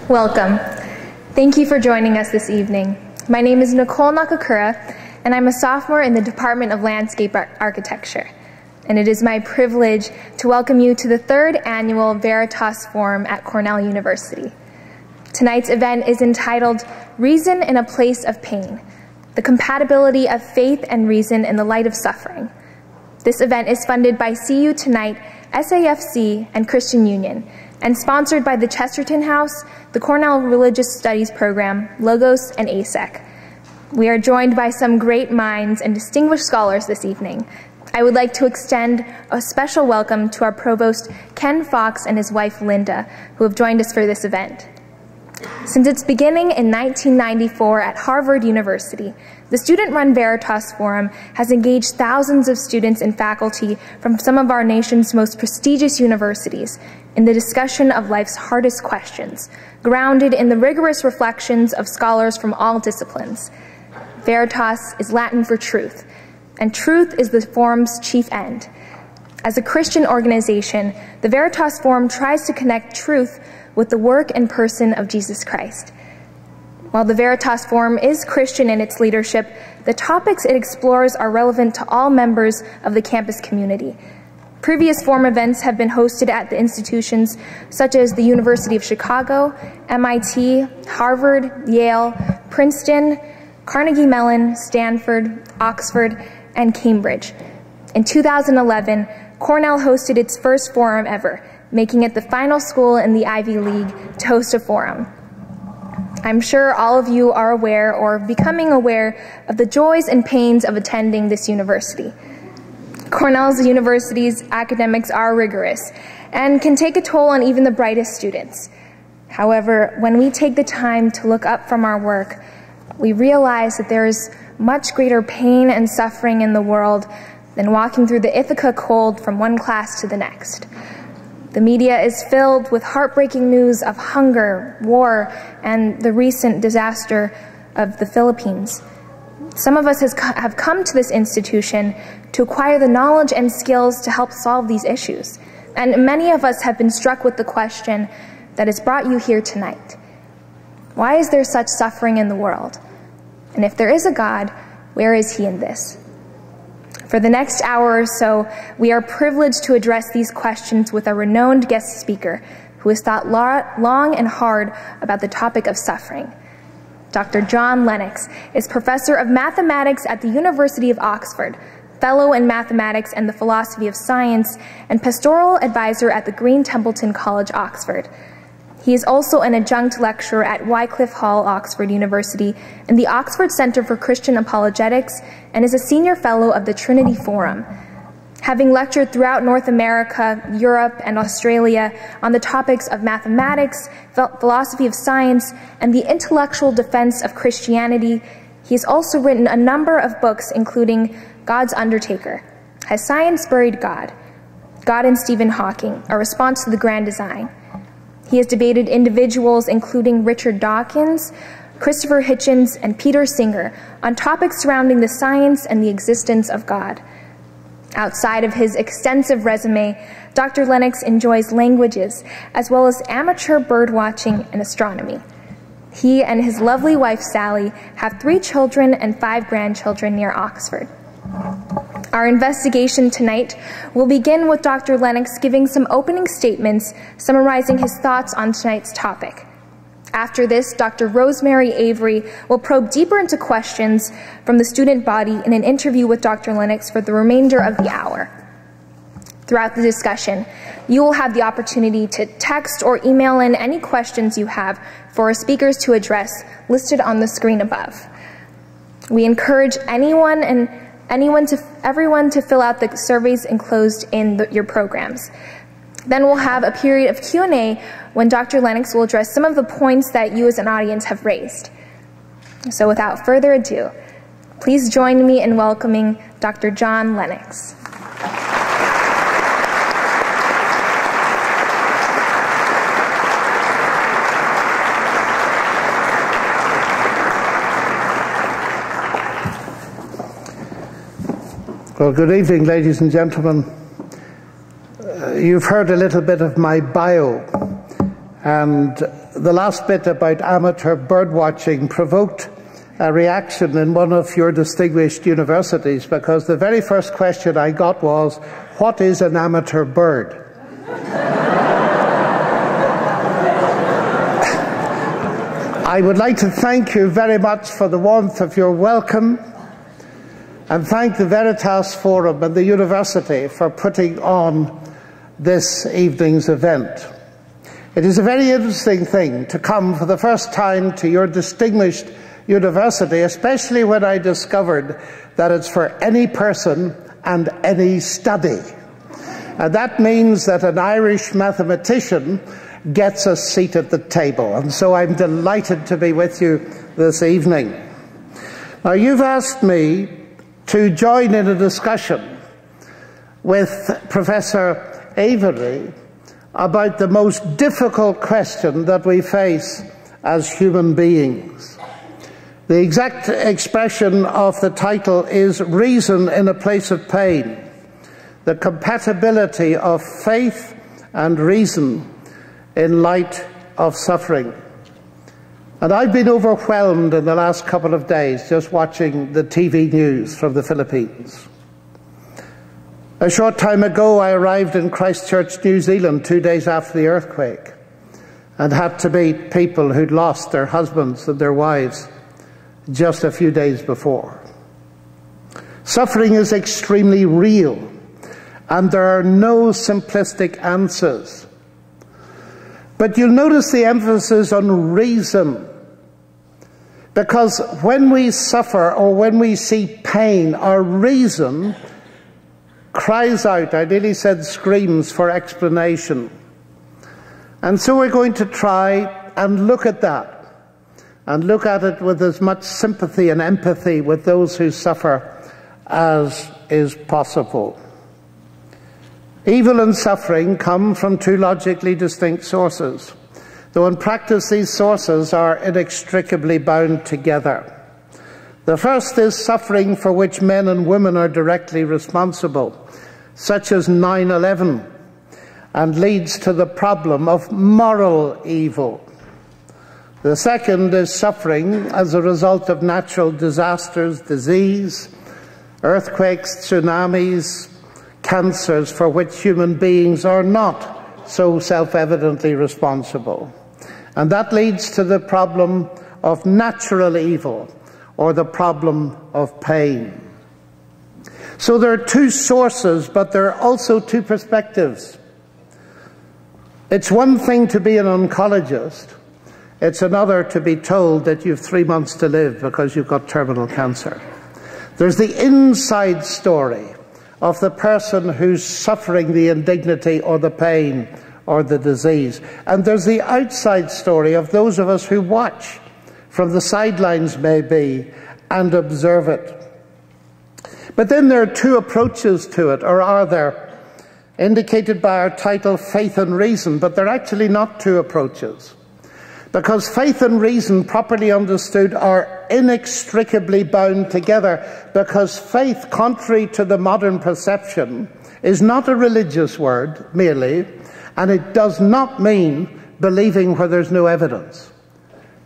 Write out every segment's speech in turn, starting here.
Welcome. Thank you for joining us this evening. My name is Nicole Nakakura, and I'm a sophomore in the Department of Landscape Architecture. And it is my privilege to welcome you to the 3rd Annual Veritas Forum at Cornell University. Tonight's event is entitled Reason in a Place of Pain, the Compatibility of Faith and Reason in the Light of Suffering. This event is funded by CU Tonight, SAFC, and Christian Union, and sponsored by the Chesterton House, the Cornell Religious Studies Program, Logos, and ASEC. We are joined by some great minds and distinguished scholars this evening. I would like to extend a special welcome to our provost, Ken Fox, and his wife, Linda, who have joined us for this event. Since its beginning in 1994 at Harvard University, the student-run Veritas Forum has engaged thousands of students and faculty from some of our nation's most prestigious universities in the discussion of life's hardest questions, grounded in the rigorous reflections of scholars from all disciplines. Veritas is Latin for truth, and truth is the forum's chief end. As a Christian organization, the Veritas Forum tries to connect truth with the work and person of Jesus Christ. While the Veritas Forum is Christian in its leadership, the topics it explores are relevant to all members of the campus community. Previous forum events have been hosted at the institutions such as the University of Chicago, MIT, Harvard, Yale, Princeton, Carnegie Mellon, Stanford, Oxford, and Cambridge. In 2011, Cornell hosted its first forum ever, making it the final school in the Ivy League to host a forum. I'm sure all of you are aware or becoming aware of the joys and pains of attending this university. Cornell's university's academics are rigorous and can take a toll on even the brightest students. However, when we take the time to look up from our work, we realize that there is much greater pain and suffering in the world than walking through the Ithaca cold from one class to the next. The media is filled with heartbreaking news of hunger, war, and the recent disaster of the Philippines. Some of us have come to this institution to acquire the knowledge and skills to help solve these issues. And many of us have been struck with the question that has brought you here tonight. Why is there such suffering in the world? And if there is a God, where is he in this? For the next hour or so, we are privileged to address these questions with a renowned guest speaker who has thought long and hard about the topic of suffering. Dr. John Lennox is professor of mathematics at the University of Oxford, fellow in mathematics and the philosophy of science, and pastoral advisor at the Green Templeton College, Oxford. He is also an adjunct lecturer at Wycliffe Hall, Oxford University, and the Oxford Center for Christian Apologetics, and is a senior fellow of the Trinity Forum. Having lectured throughout North America, Europe, and Australia on the topics of mathematics, philosophy of science, and the intellectual defense of Christianity, he has also written a number of books, including God's Undertaker, Has Science Buried God? God and Stephen Hawking, A Response to the Grand Design. He has debated individuals including Richard Dawkins, Christopher Hitchens, and Peter Singer on topics surrounding the science and the existence of God. Outside of his extensive resume, Dr. Lennox enjoys languages as well as amateur bird watching and astronomy. He and his lovely wife, Sally, have 3 children and 5 grandchildren near Oxford. Our investigation tonight will begin with Dr. Lennox giving some opening statements summarizing his thoughts on tonight's topic. After this, Dr. Rosemary Avery will probe deeper into questions from the student body in an interview with Dr. Lennox for the remainder of the hour. Throughout the discussion, you will have the opportunity to text or email in any questions you have for our speakers to address listed on the screen above. We encourage everyone to fill out the surveys enclosed in your programs. Then we'll have a period of Q&A when Dr. Lennox will address some of the points that you as an audience have raised. So without further ado, please join me in welcoming Dr. John Lennox. Well, good evening, ladies and gentlemen. You've heard a little bit of my bio, and the last bit about amateur bird watching provoked a reaction in one of your distinguished universities, because the very first question I got was, what is an amateur bird? I would like to thank you very much for the warmth of your welcome, and thank the Veritas Forum and the university for putting on this evening's event. It is a very interesting thing to come for the first time to your distinguished university, especially when I discovered that it's for any person and any study. And that means that an Irish mathematician gets a seat at the table. And so I'm delighted to be with you this evening. Now, you've asked me to join in a discussion with Professor Avery about the most difficult question that we face as human beings. The exact expression of the title is Reason in a Place of Pain, the compatibility of faith and reason in light of suffering. And I've been overwhelmed in the last couple of days just watching the TV news from the Philippines. A short time ago, I arrived in Christchurch, New Zealand, 2 days after the earthquake, and had to meet people who'd lost their husbands and their wives just a few days before. Suffering is extremely real, and there are no simplistic answers. But you'll notice the emphasis on reason, because when we suffer or when we see pain, our reason cries out, I nearly said screams, for explanation. And so we're going to try and look at that, and look at it with as much sympathy and empathy with those who suffer as is possible. Evil and suffering come from two logically distinct sources, though in practice these sources are inextricably bound together. The first is suffering for which men and women are directly responsible, such as 9/11, and leads to the problem of moral evil. The second is suffering as a result of natural disasters, disease, earthquakes, tsunamis, cancers, for which human beings are not so self-evidently responsible. And that leads to the problem of natural evil, or the problem of pain. So there are two sources, but there are also two perspectives. It's one thing to be an oncologist. It's another to be told that you've 3 months to live because you've got terminal cancer. There's the inside story of the person who's suffering the indignity or the pain or the disease. And there's the outside story of those of us who watch from the sidelines, maybe, and observe it. But then there are two approaches to it, or are there, indicated by our title, Faith and Reason, but they're actually not two approaches. Because faith and reason, properly understood, are inextricably bound together, because faith, contrary to the modern perception, is not a religious word merely, and it does not mean believing where there's no evidence.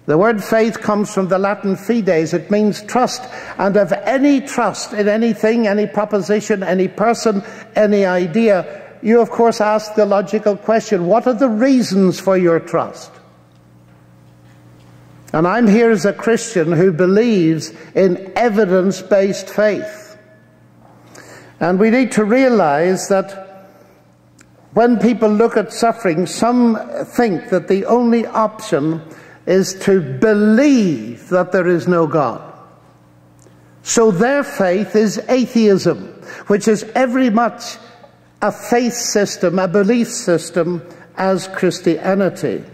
The word faith comes from the Latin fides. It means trust, and of any trust in anything, any proposition, any person, any idea, you of course ask the logical question, what are the reasons for your trust? And I'm here as a Christian who believes in evidence-based faith. And we need to realize that when people look at suffering, some think that the only option is to believe that there is no God. So their faith is atheism, which is every much a faith system, a belief system, as Christianity.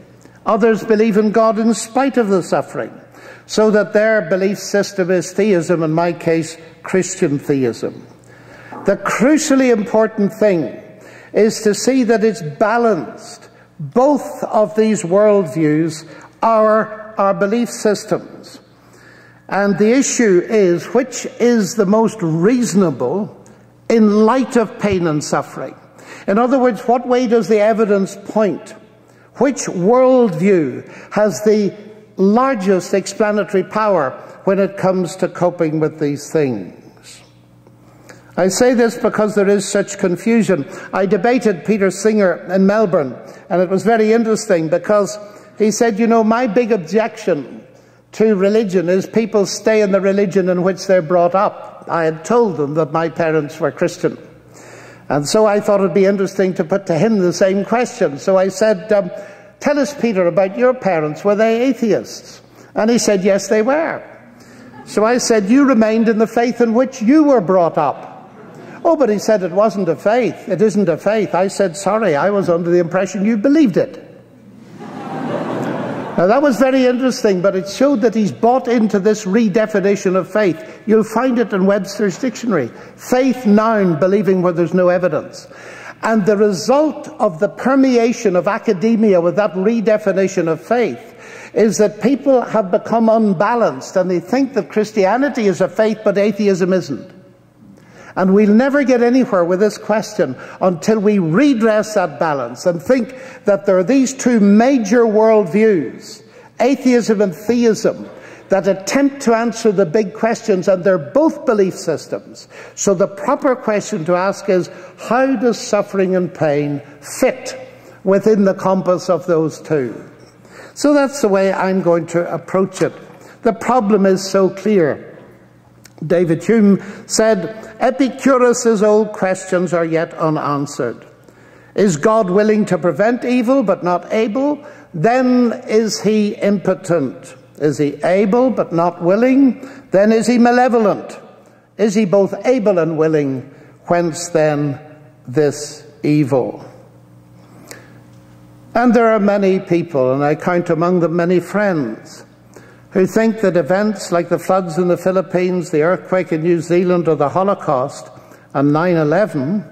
Others believe in God in spite of the suffering, so that their belief system is theism, in my case, Christian theism. The crucially important thing is to see that it's balanced. Both of these worldviews are our belief systems. And the issue is, which is the most reasonable in light of pain and suffering? In other words, what way does the evidence point? Which worldview has the largest explanatory power when it comes to coping with these things? I say this because there is such confusion. I debated Peter Singer in Melbourne, and it was very interesting because he said, you know, my big objection to religion is people stay in the religion in which they're brought up. I had told them that my parents were Christian. And so I thought it would be interesting to put to him the same question. So I said, tell us, Peter, about your parents. Were they atheists? And he said, yes, they were. So I said, you remained in the faith in which you were brought up. Oh, but he said it wasn't a faith. It isn't a faith. I said, sorry, I was under the impression you believed it. Now, that was very interesting, but it showed that he's bought into this redefinition of faith. You'll find it in Webster's dictionary. Faith, noun, believing where there's no evidence. And the result of the permeation of academia with that redefinition of faith is that people have become unbalanced, and they think that Christianity is a faith, but atheism isn't. And we'll never get anywhere with this question until we redress that balance and think that there are these two major worldviews, atheism and theism, that attempt to answer the big questions, and they're both belief systems. So the proper question to ask is, how does suffering and pain fit within the compass of those two? So that's the way I'm going to approach it. The problem is so clear. David Hume said, Epicurus's old questions are yet unanswered. Is God willing to prevent evil but not able? Then is he impotent. Is he able but not willing? Then is he malevolent. Is he both able and willing? Whence then this evil? And there are many people, and I count among them many friends, who think that events like the floods in the Philippines, the earthquake in New Zealand, or the Holocaust and 9/11,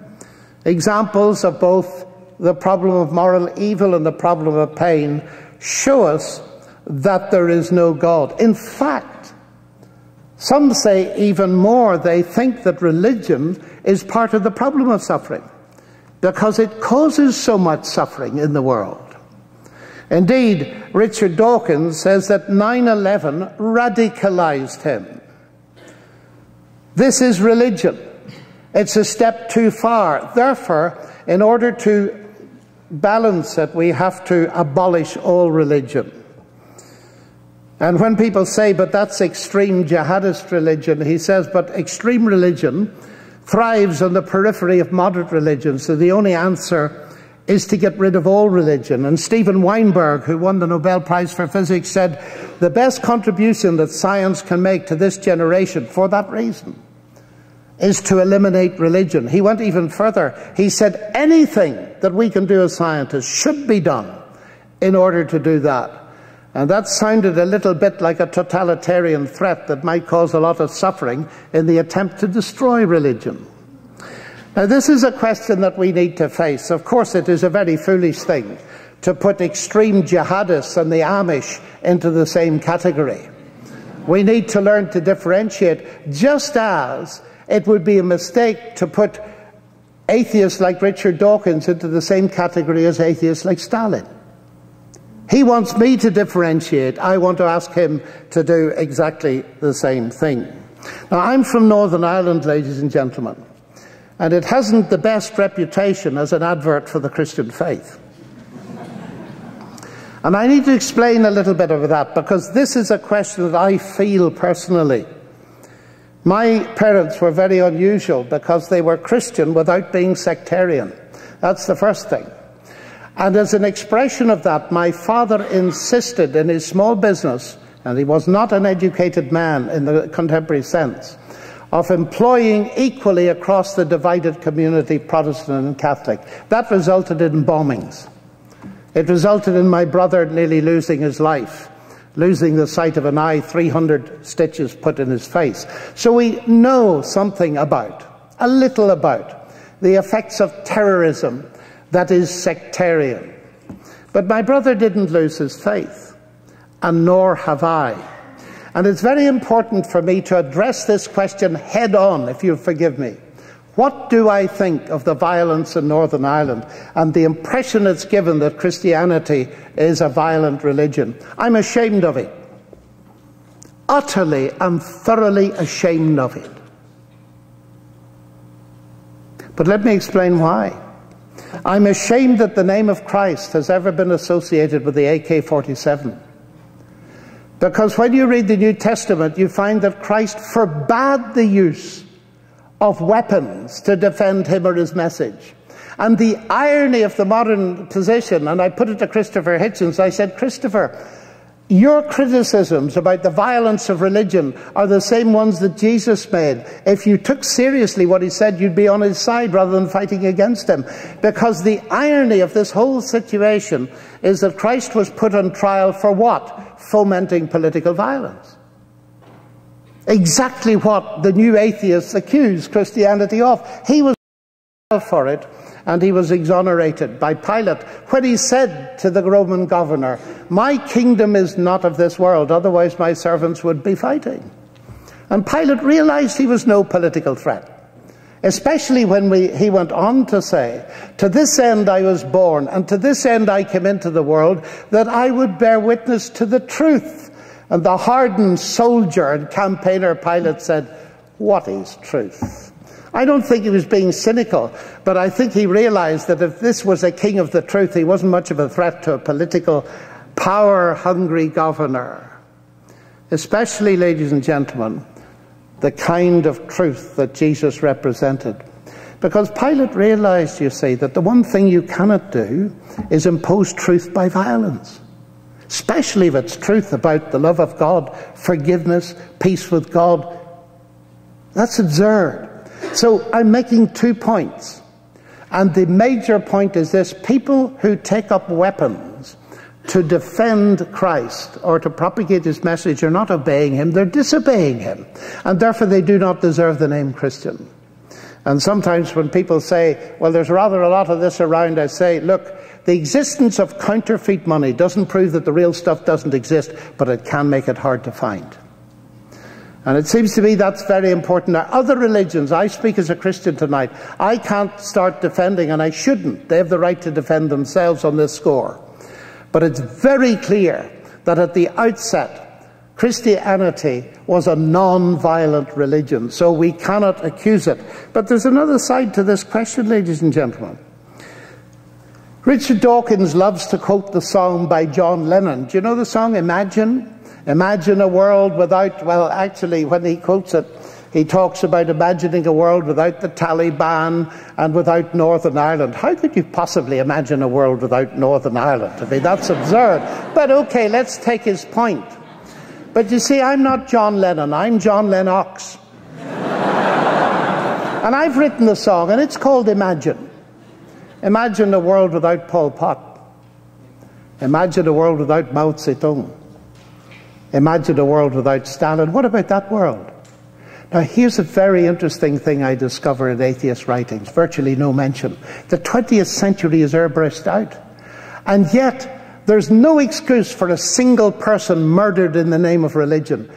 examples of both the problem of moral evil and the problem of pain, show us that there is no God. In fact, some say even more. They think that religion is part of the problem of suffering because it causes so much suffering in the world. Indeed, Richard Dawkins says that 9/11 radicalized him. This is religion. It's a step too far. Therefore, in order to balance it, we have to abolish all religion. And when people say, but that's extreme jihadist religion, he says, but extreme religion thrives on the periphery of moderate religion, so the only answer is to get rid of all religion. And Steven Weinberg, who won the Nobel Prize for Physics, said the best contribution that science can make to this generation, for that reason, is to eliminate religion. He went even further. He said anything that we can do as scientists should be done in order to do that. And that sounded a little bit like a totalitarian threat that might cause a lot of suffering in the attempt to destroy religion. Now, this is a question that we need to face. Of course, it is a very foolish thing to put extreme jihadists and the Amish into the same category. We need to learn to differentiate, just as it would be a mistake to put atheists like Richard Dawkins into the same category as atheists like Stalin. He wants me to differentiate. I want to ask him to do exactly the same thing. Now, I'm from Northern Ireland, ladies and gentlemen, and it hasn't the best reputation as an advert for the Christian faith. And I need to explain a little bit of that, because this is a question that I feel personally. My parents were very unusual because they were Christian without being sectarian. That's the first thing. And as an expression of that, my father insisted in his small business, and he was not an educated man in the contemporary sense, of employing equally across the divided community, Protestant and Catholic. That resulted in bombings. It resulted in my brother nearly losing his life, losing the sight of an eye, 300 stitches put in his face. So we know something about, a little about, the effects of terrorism that is sectarian. But my brother didn't lose his faith, and nor have I. And it's very important for me to address this question head on, if you'll forgive me. What do I think of the violence in Northern Ireland and the impression it's given that Christianity is a violent religion? I'm ashamed of it. Utterly and thoroughly ashamed of it. But let me explain why. I'm ashamed that the name of Christ has ever been associated with the AK-47. Because when you read the New Testament, you find that Christ forbade the use of weapons to defend him or his message. And the irony of the modern position, and I put it to Christopher Hitchens, I said, Christopher, your criticisms about the violence of religion are the same ones that Jesus made. If you took seriously what he said, you'd be on his side rather than fighting against him. Because the irony of this whole situation is that Christ was put on trial for what? Fomenting political violence. Exactly what the new atheists accused Christianity of. He was for it, and he was exonerated by Pilate when he said to the Roman governor, my kingdom is not of this world, otherwise my servants would be fighting. And Pilate realized he was no political threat, especially when he went on to say, to this end I was born, and to this end I came into the world, that I would bear witness to the truth. And the hardened soldier and campaigner Pilate said, what is truth? I don't think he was being cynical, but I think he realized that if this was a king of the truth, he wasn't much of a threat to a political, power-hungry governor. Especially, ladies and gentlemen, the kind of truth that Jesus represented. Because Pilate realized, you see, that the one thing you cannot do is impose truth by violence. Especially if it's truth about the love of God, forgiveness, peace with God. That's absurd. So I'm making 2 points. And the major point is this: people who take up weapons to defend Christ or to propagate his message are not obeying him, they're disobeying him. And therefore they do not deserve the name Christian. And sometimes when people say, well, there's rather a lot of this around, I say, look, the existence of counterfeit money doesn't prove that the real stuff doesn't exist, but it can make it hard to find. And it seems to me that's very important. Now, other religions, I speak as a Christian tonight, I can't start defending, and I shouldn't. They have the right to defend themselves on this score. But it's very clear that at the outset, Christianity was a non-violent religion, so we cannot accuse it. But there's another side to this question, ladies and gentlemen. Richard Dawkins loves to quote the song by John Lennon. Do you know the song, Imagine? Imagine a world without, well, actually, when he quotes it, he talks about imagining a world without the Taliban and without Northern Ireland. How could you possibly imagine a world without Northern Ireland? I mean, that's absurd. But okay, let's take his point. But you see, I'm not John Lennon, I'm John Lennox. And I've written the song, and it's called Imagine. Imagine a world without Pol Pot. Imagine a world without Mao Zedong. Imagine a world without Stalin. What about that world? Now, here's a very interesting thing I discover in atheist writings, virtually no mention. The 20th century is airbrushed out. And yet, there's no excuse for a single person murdered in the name of religion,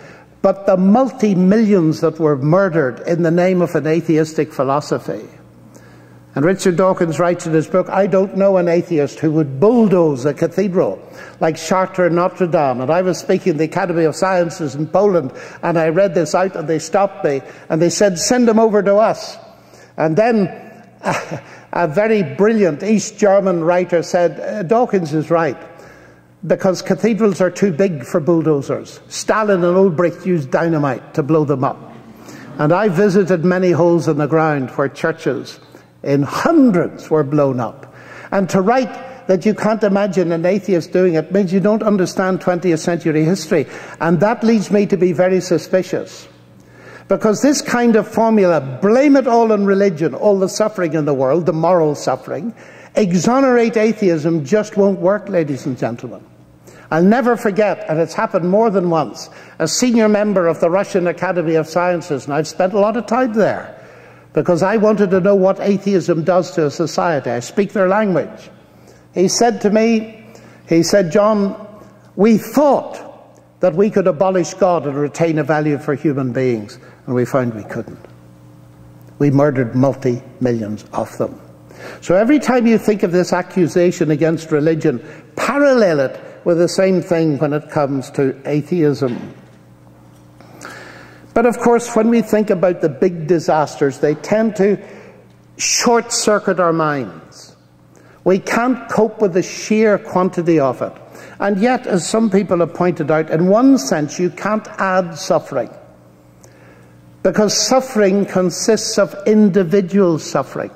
but the multi-millions that were murdered in the name of an atheistic philosophy. And Richard Dawkins writes in his book, I don't know an atheist who would bulldoze a cathedral like Chartres and Notre Dame. And I was speaking at the Academy of Sciences in Poland, and I read this out, and they stopped me, and they said, send them over to us. And then a very brilliant East German writer said, Dawkins is right, because cathedrals are too big for bulldozers. Stalin and Ulbricht used dynamite to blow them up. And I visited many holes in the ground where churches in hundreds were blown up. And to write that you can't imagine an atheist doing it means you don't understand 20th century history. And that leads me to be very suspicious. Because this kind of formula, blame it all on religion, all the suffering in the world, the moral suffering, exonerate atheism, just won't work, ladies and gentlemen. I'll never forget, and it's happened more than once, a senior member of the Russian Academy of Sciences, and I've spent a lot of time there, because I wanted to know what atheism does to a society. I speak their language. He said to me, he said, John, we thought that we could abolish God and retain a value for human beings, and we found we couldn't. We murdered multi-millions of them. So every time you think of this accusation against religion, parallel it with the same thing when it comes to atheism. But of course, when we think about the big disasters, they tend to short-circuit our minds. We can't cope with the sheer quantity of it. And yet, as some people have pointed out, in one sense, you can't add suffering. Because suffering consists of individual suffering.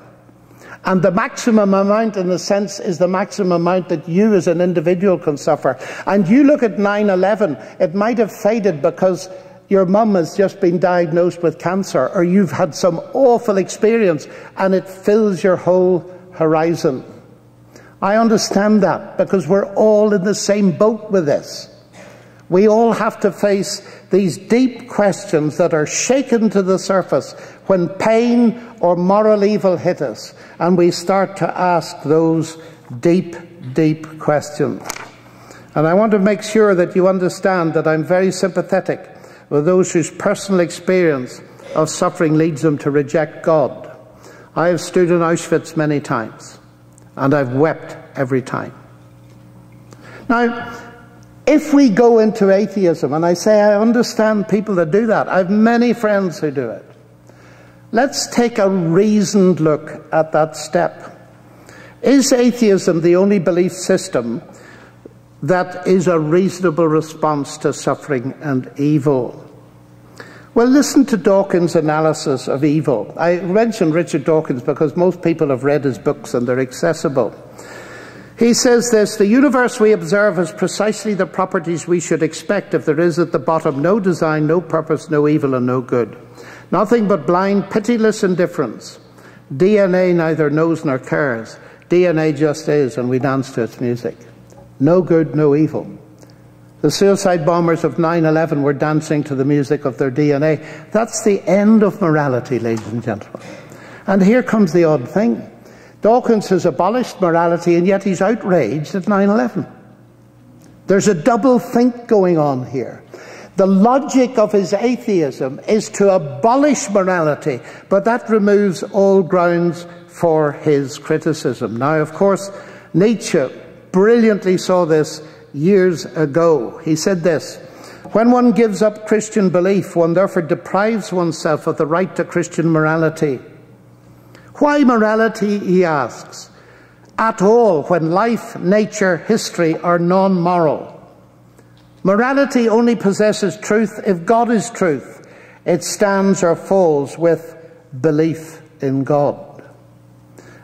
And the maximum amount, in a sense, is the maximum amount that you as an individual can suffer. And you look at 9/11, it might have faded because your mum has just been diagnosed with cancer, or you've had some awful experience, and it fills your whole horizon. I understand that, because we're all in the same boat with this. We all have to face these deep questions that are shaken to the surface when pain or moral evil hit us, and we start to ask those deep, deep questions. And I want to make sure that you understand that I'm very sympathetic with those whose personal experience of suffering leads them to reject God. I have stood in Auschwitz many times, and I've wept every time. Now, if we go into atheism, and I say I understand people that do that, I have many friends who do it. Let's take a reasoned look at that step. Is atheism the only belief system that is a reasonable response to suffering and evil? Well, listen to Dawkins' analysis of evil. I mentioned Richard Dawkins because most people have read his books and they're accessible. He says this: the universe we observe has precisely the properties we should expect if there is at the bottom no design, no purpose, no evil, and no good. Nothing but blind, pitiless indifference. DNA neither knows nor cares. DNA just is, and we dance to its music. No good, no evil. The suicide bombers of 9/11 were dancing to the music of their DNA. That's the end of morality, ladies and gentlemen. And here comes the odd thing. Dawkins has abolished morality, and yet he's outraged at 9/11. There's a double think going on here. The logic of his atheism is to abolish morality, but that removes all grounds for his criticism. Now, of course, Nietzsche brilliantly saw this years ago. He said this: when one gives up Christian belief, one therefore deprives oneself of the right to Christian morality. Why morality, he asks, at all when life, nature, history are non-moral? Morality only possesses truth if God is truth. It stands or falls with belief in God.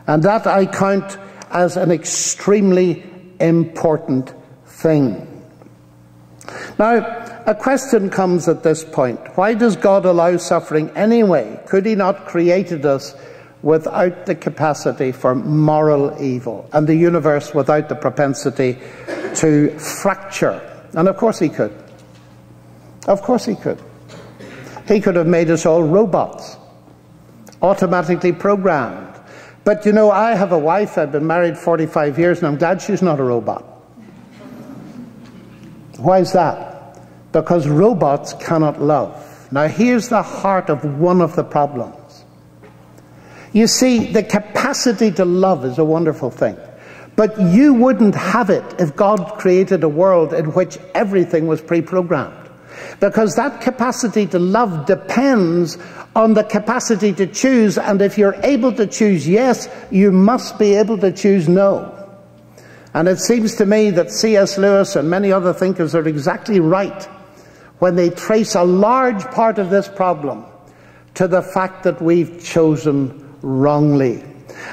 And that I count as an extremely important thing. Now, a question comes at this point. Why does God allow suffering anyway? Could he not created us without the capacity for moral evil, and the universe without the propensity to fracture? And of course he could. Of course he could. He could have made us all robots, automatically programmed. But you know, I have a wife, I've been married 45 years, and I'm glad she's not a robot. Why is that? Because robots cannot love. Now here's the heart of one of the problems. You see, the capacity to love is a wonderful thing. But you wouldn't have it if God created a world in which everything was pre-programmed. Because that capacity to love depends on the capacity to choose, and if you're able to choose yes, you must be able to choose no. And it seems to me that C.S. Lewis and many other thinkers are exactly right when they trace a large part of this problem to the fact that we've chosen wrongly.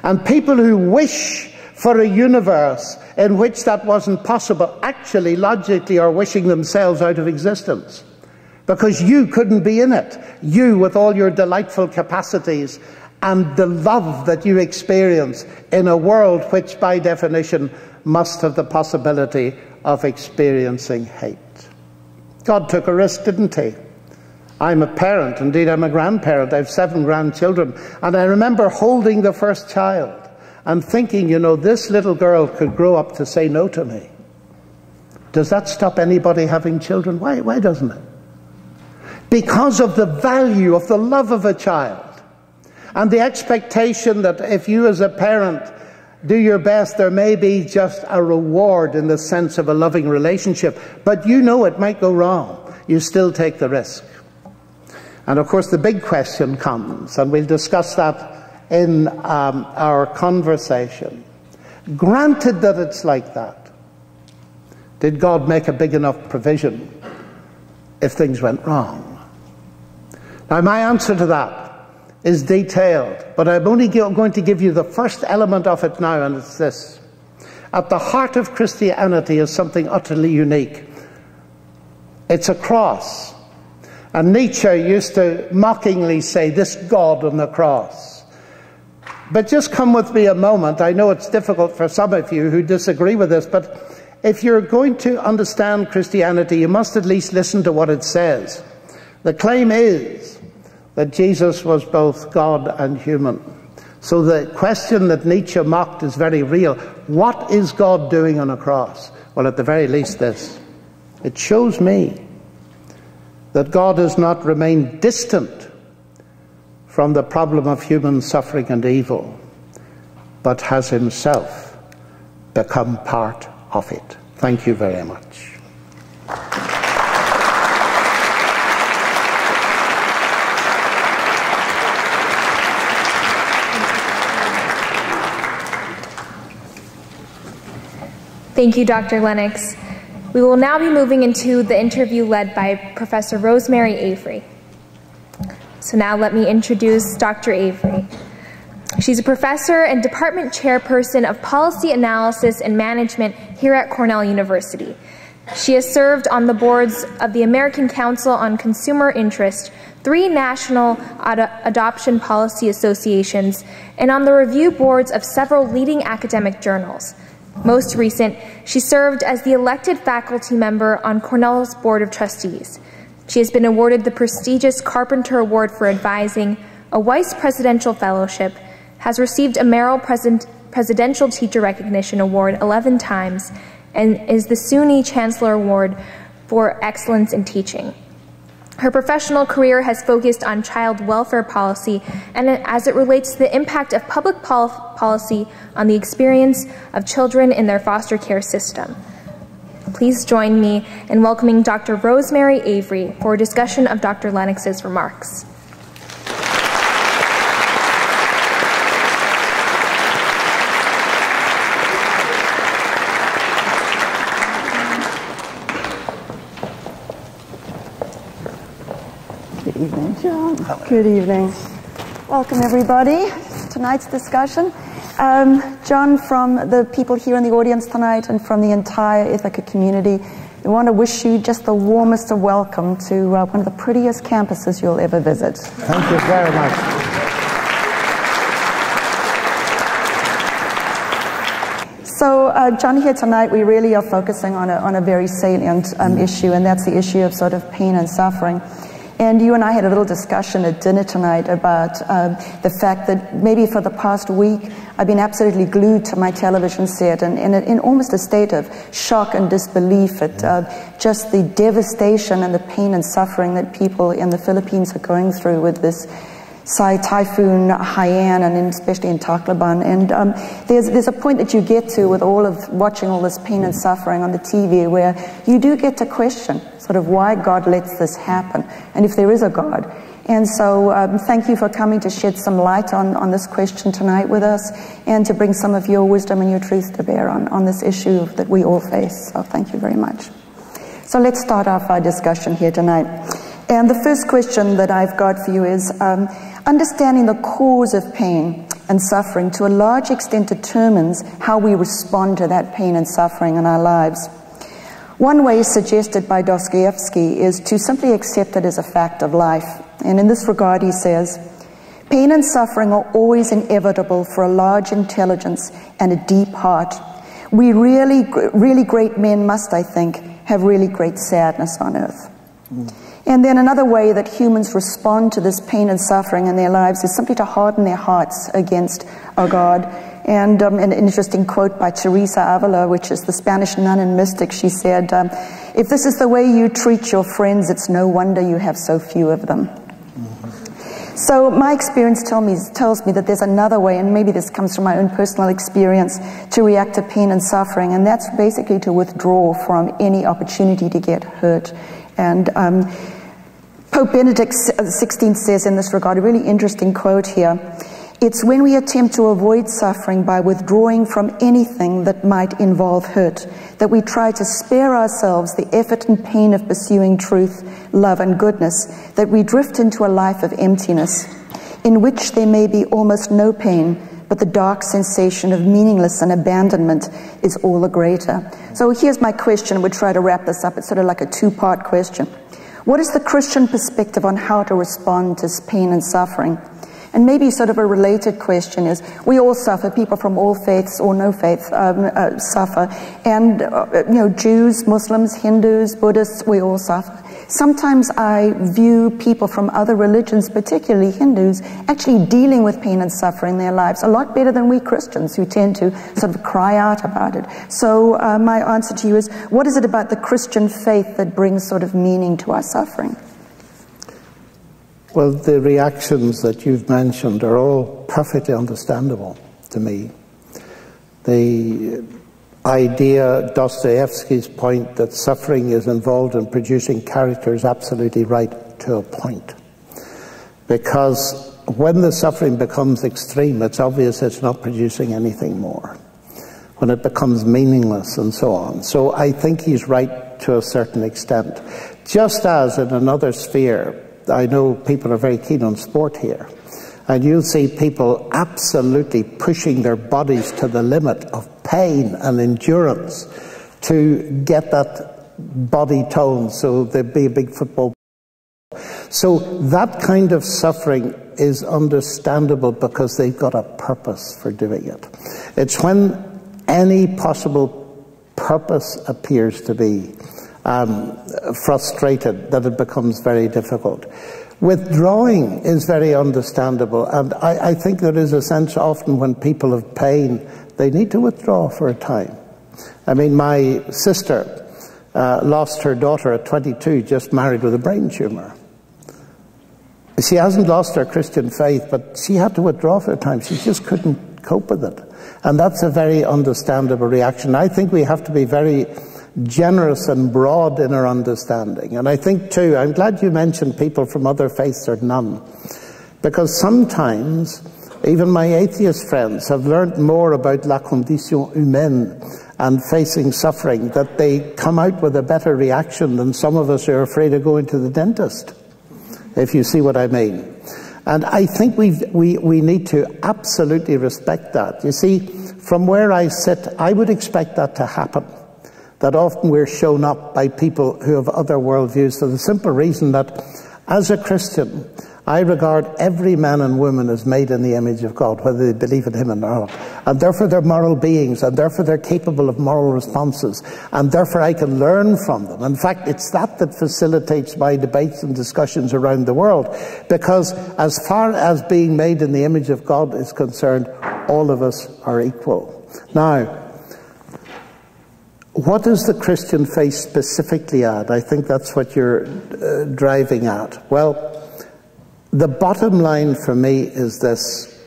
And people who wish for a universe in which that wasn't possible actually logically are wishing themselves out of existence, because you couldn't be in it. You, with all your delightful capacities and the love that you experience in a world which by definition must have the possibility of experiencing hate. God took a risk, didn't he? I'm a parent, indeed I'm a grandparent. I have 7 grandchildren, and I remember holding the first child and thinking, you know, this little girl could grow up to say no to me. Does that stop anybody having children? Why doesn't it? Because of the value of the love of a child. And the expectation that if you as a parent do your best, there may be just a reward in the sense of a loving relationship. But you know it might go wrong. You still take the risk. And of course the big question comes, and we'll discuss that in our conversation. Granted that it's like that, did God make a big enough provision if things went wrong? Now my answer to that is detailed, but I'm only going to give you the first element of it now, and it's this. At the heart of Christianity is something utterly unique. It's a cross. And Nietzsche used to mockingly say, this God on the cross. But just come with me a moment. I know it's difficult for some of you who disagree with this, but if you're going to understand Christianity, you must at least listen to what it says. The claim is that Jesus was both God and human. So the question that Nietzsche mocked is very real. What is God doing on a cross? Well, at the very least this. It shows me that God has not remained distant from the problem of human suffering and evil, but has himself become part of it. Thank you very much. Thank you, Dr. Lennox. We will now be moving into the interview led by Professor Rosemary Avery. So now let me introduce Dr. Avery. She's a professor and department chairperson of policy analysis and management here at Cornell University. She has served on the boards of the American Council on Consumer Interest, 3 national adoption policy associations, and on the review boards of several leading academic journals. Most recent, she served as the elected faculty member on Cornell's Board of Trustees. She has been awarded the prestigious Carpenter Award for Advising, a Weiss Presidential Fellowship, has received a Merrill Presidential Teacher Recognition Award 11 times, and is the SUNY Chancellor Award for Excellence in Teaching. Her professional career has focused on child welfare policy and as it relates to the impact of public policy on the experience of children in their foster care system. Please join me in welcoming Dr. Rosemary Avery for a discussion of Dr. Lennox's remarks. Good evening, John. Good evening. Welcome, everybody, to tonight's discussion. John, from the people here in the audience tonight and from the entire Ithaca community, we want to wish you just the warmest of welcome to one of the prettiest campuses you'll ever visit. Thank you very much. So, John, here tonight we really are focusing on a very salient issue, and that's the issue of sort of pain and suffering. And you and I had a little discussion at dinner tonight about the fact that maybe for the past week I've been absolutely glued to my television set and in almost a state of shock and disbelief at just the devastation and the pain and suffering that people in the Philippines are going through with this Typhoon Haiyan, and especially in Tacloban. And there's a point that you get to with all of watching all this pain and suffering on the TV where you do get to question sort of why God lets this happen, and if there is a God. And so thank you for coming to shed some light on this question tonight with us, and to bring some of your wisdom and your truth to bear on this issue that we all face. So thank you very much. So let's start off our discussion here tonight. And the first question that I've got for you is, understanding the cause of pain and suffering to a large extent determines how we respond to that pain and suffering in our lives. One way suggested by Dostoevsky is to simply accept it as a fact of life. And in this regard he says, pain and suffering are always inevitable for a large intelligence and a deep heart. We really great men must, I think, have really great sadness on earth. And then another way that humans respond to this pain and suffering in their lives is simply to harden their hearts against our God. And an interesting quote by Teresa Avila, which is the Spanish nun and mystic, she said, if this is the way you treat your friends, it's no wonder you have so few of them. So my experience tells me that there's another way, and maybe this comes from my own personal experience, to react to pain and suffering, and that's basically to withdraw from any opportunity to get hurt. And Pope Benedict XVI says in this regard, a really interesting quote here, "It's when we attempt to avoid suffering by withdrawing from anything that might involve hurt, that we try to spare ourselves the effort and pain of pursuing truth, love, and goodness, that we drift into a life of emptiness, in which there may be almost no pain, but the dark sensation of meaningless and abandonment is all the greater." So here's my question. We'll try to wrap this up. It's sort of like a two-part question. What is the Christian perspective on how to respond to pain and suffering? And maybe sort of a related question is, we all suffer, people from all faiths or no faith suffer, and Jews, Muslims, Hindus, Buddhists, we all suffer. Sometimes I view people from other religions, particularly Hindus, actually dealing with pain and suffering in their lives a lot better than we Christians, who tend to sort of cry out about it. So my answer to you is, what is it about the Christian faith that brings sort of meaning to our suffering? Well, the reactions that you've mentioned are all perfectly understandable to me. The idea, Dostoevsky's point, that suffering is involved in producing character is absolutely right to a point. Because when the suffering becomes extreme, it's obvious it's not producing anything more. When it becomes meaningless and so on. So I think he's right to a certain extent. Just as in another sphere, I know people are very keen on sport here, and you'll see people absolutely pushing their bodies to the limit of pain and endurance to get that body tone so there'd be a big football. So that kind of suffering is understandable because they've got a purpose for doing it. It's when any possible purpose appears to be frustrated that it becomes very difficult. Withdrawing is very understandable, and I think there is a sense often when people have pain, they need to withdraw for a time. I mean, my sister lost her daughter at 22, just married, with a brain tumour. She hasn't lost her Christian faith, but she had to withdraw for a time. She just couldn't cope with it. And that's a very understandable reaction. I think we have to be very generous and broad in our understanding. And I think too, I'm glad you mentioned people from other faiths or none, because sometimes even my atheist friends have learned more about la condition humaine and facing suffering, that they come out with a better reaction than some of us who are afraid of going to the dentist, if you see what I mean. And I think we need to absolutely respect that. You see, from where I sit, I would expect that to happen. That often we're shown up by people who have other worldviews, for the simple reason that as a Christian, I regard every man and woman as made in the image of God, whether they believe in him or not. And therefore they're moral beings, and therefore they're capable of moral responses, and therefore I can learn from them. In fact, it's that facilitates my debates and discussions around the world, because as far as being made in the image of God is concerned, all of us are equal. Now, what does the Christian faith specifically add? I think that's what you're driving at. Well, the bottom line for me is this,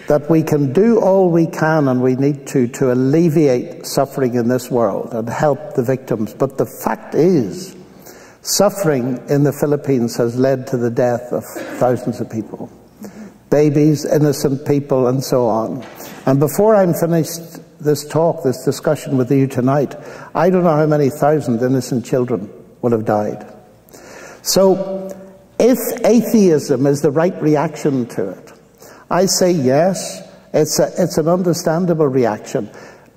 that we can do all we can, and we need to alleviate suffering in this world and help the victims. But the fact is, suffering in the Philippines has led to the death of thousands of people. Babies, innocent people, and so on. And before I'm finished this talk, this discussion with you tonight, I don't know how many thousand innocent children will have died. So, if atheism is the right reaction to it, I say yes, it's an understandable reaction.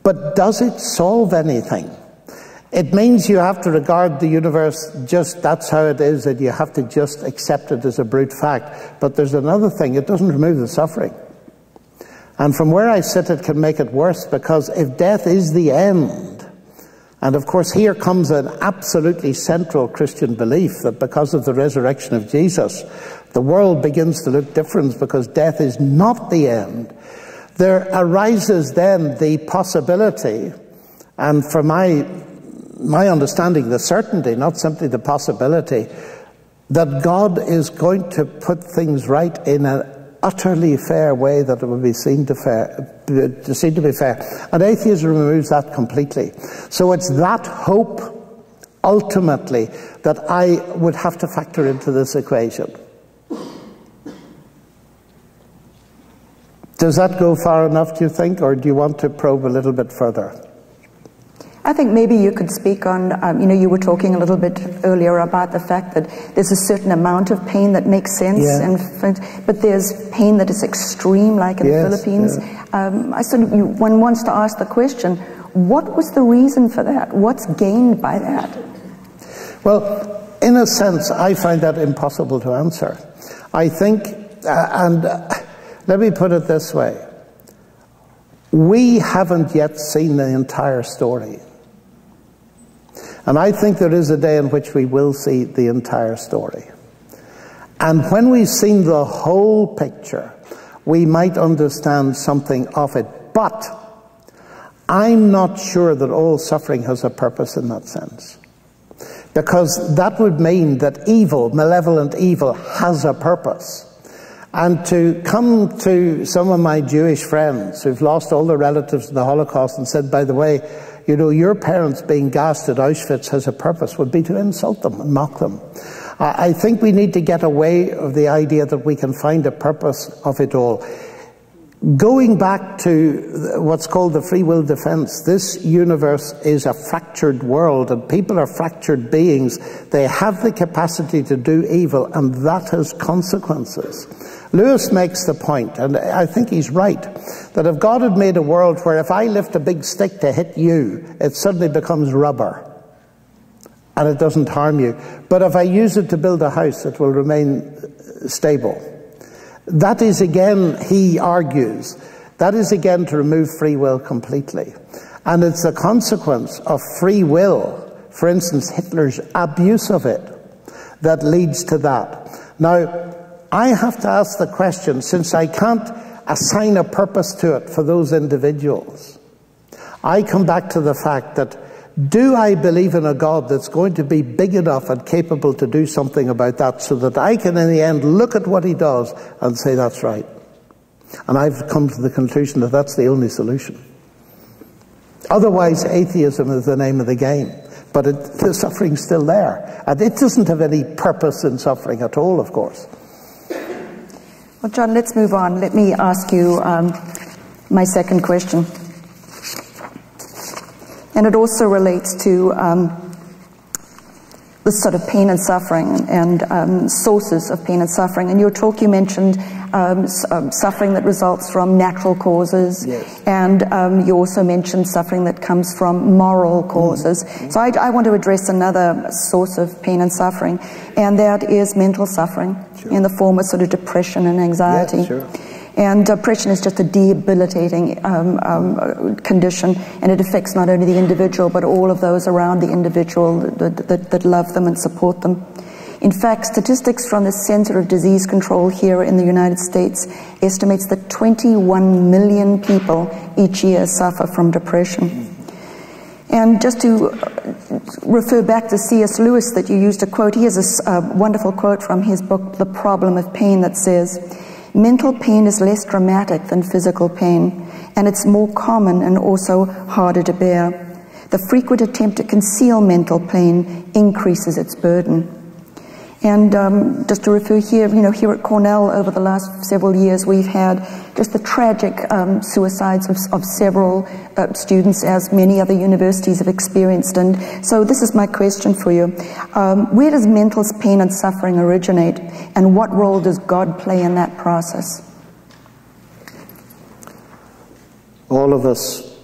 But does it solve anything? It means you have to regard the universe just that's how it is, and you have to just accept it as a brute fact. But there's another thing, it doesn't remove the suffering. And from where I sit, it can make it worse, because if death is the end, and of course here comes an absolutely central Christian belief that because of the resurrection of Jesus, the world begins to look different because death is not the end. There arises then the possibility, and for my understanding, the certainty, not simply the possibility, that God is going to put things right in an utterly fair way that it will be seen to be fair. And atheism removes that completely. So it's that hope, ultimately, that I would have to factor into this equation. Does that go far enough, do you think, or do you want to probe a little bit further? I think maybe you could speak on, you were talking a little bit earlier about the fact that there's a certain amount of pain that makes sense, but there's pain that is extreme, like in the Philippines. One wants to ask the question, what was the reason for that? What's gained by that? Well, in a sense, I find that impossible to answer. I think, let me put it this way, we haven't yet seen the entire story. And I think there is a day in which we will see the entire story. And when we've seen the whole picture, we might understand something of it. But I'm not sure that all suffering has a purpose in that sense. Because that would mean that evil, malevolent evil, has a purpose. And to come to some of my Jewish friends who've lost all their relatives in the Holocaust and said, by the way, your parents being gassed at Auschwitz has a purpose, would be to insult them and mock them. I think we need to get away of the idea that we can find a purpose of it all. Going back to what's called the free will defense, this universe is a fractured world, and people are fractured beings. They have the capacity to do evil, and that has consequences. Lewis makes the point, and I think he's right, that if God had made a world where if I lift a big stick to hit you, it suddenly becomes rubber, and it doesn't harm you. But if I use it to build a house, it will remain stable. That is again, he argues, that is again to remove free will completely. And it's the consequence of free will, for instance, Hitler's abuse of it, that leads to that. Now, I have to ask the question, since I can't assign a purpose to it for those individuals, I come back to the fact that, do I believe in a God that's going to be big enough and capable to do something about that, so that I can in the end look at what he does and say that's right? And I've come to the conclusion that that's the only solution. Otherwise, atheism is the name of the game. But the suffering's still there. And it doesn't have any purpose in suffering at all, of course. Well, John, let's move on. Let me ask you my second question. And it also relates to this sort of pain and suffering and sources of pain and suffering. In your talk, you mentioned suffering that results from natural causes. Yes. And you also mentioned suffering that comes from moral causes. So I want to address another source of pain and suffering, and that is mental suffering. Sure. In the form of sort of depression and anxiety. Yes, sure. And depression is just a debilitating condition, and it affects not only the individual, but all of those around the individual that love them and support them. In fact, statistics from the Center of Disease Control here in the United States estimates that 21 million people each year suffer from depression. And just to refer back to C.S. Lewis that you used a quote, he has a wonderful quote from his book, The Problem of Pain, that says, "Mental pain is less dramatic than physical pain, and it's more common and also harder to bear. The frequent attempt to conceal mental pain increases its burden." And just to refer here, here at Cornell over the last several years, we've had just the tragic suicides of several students, as many other universities have experienced. And so this is my question for you. Where does mental pain and suffering originate, and what role does God play in that process? All of us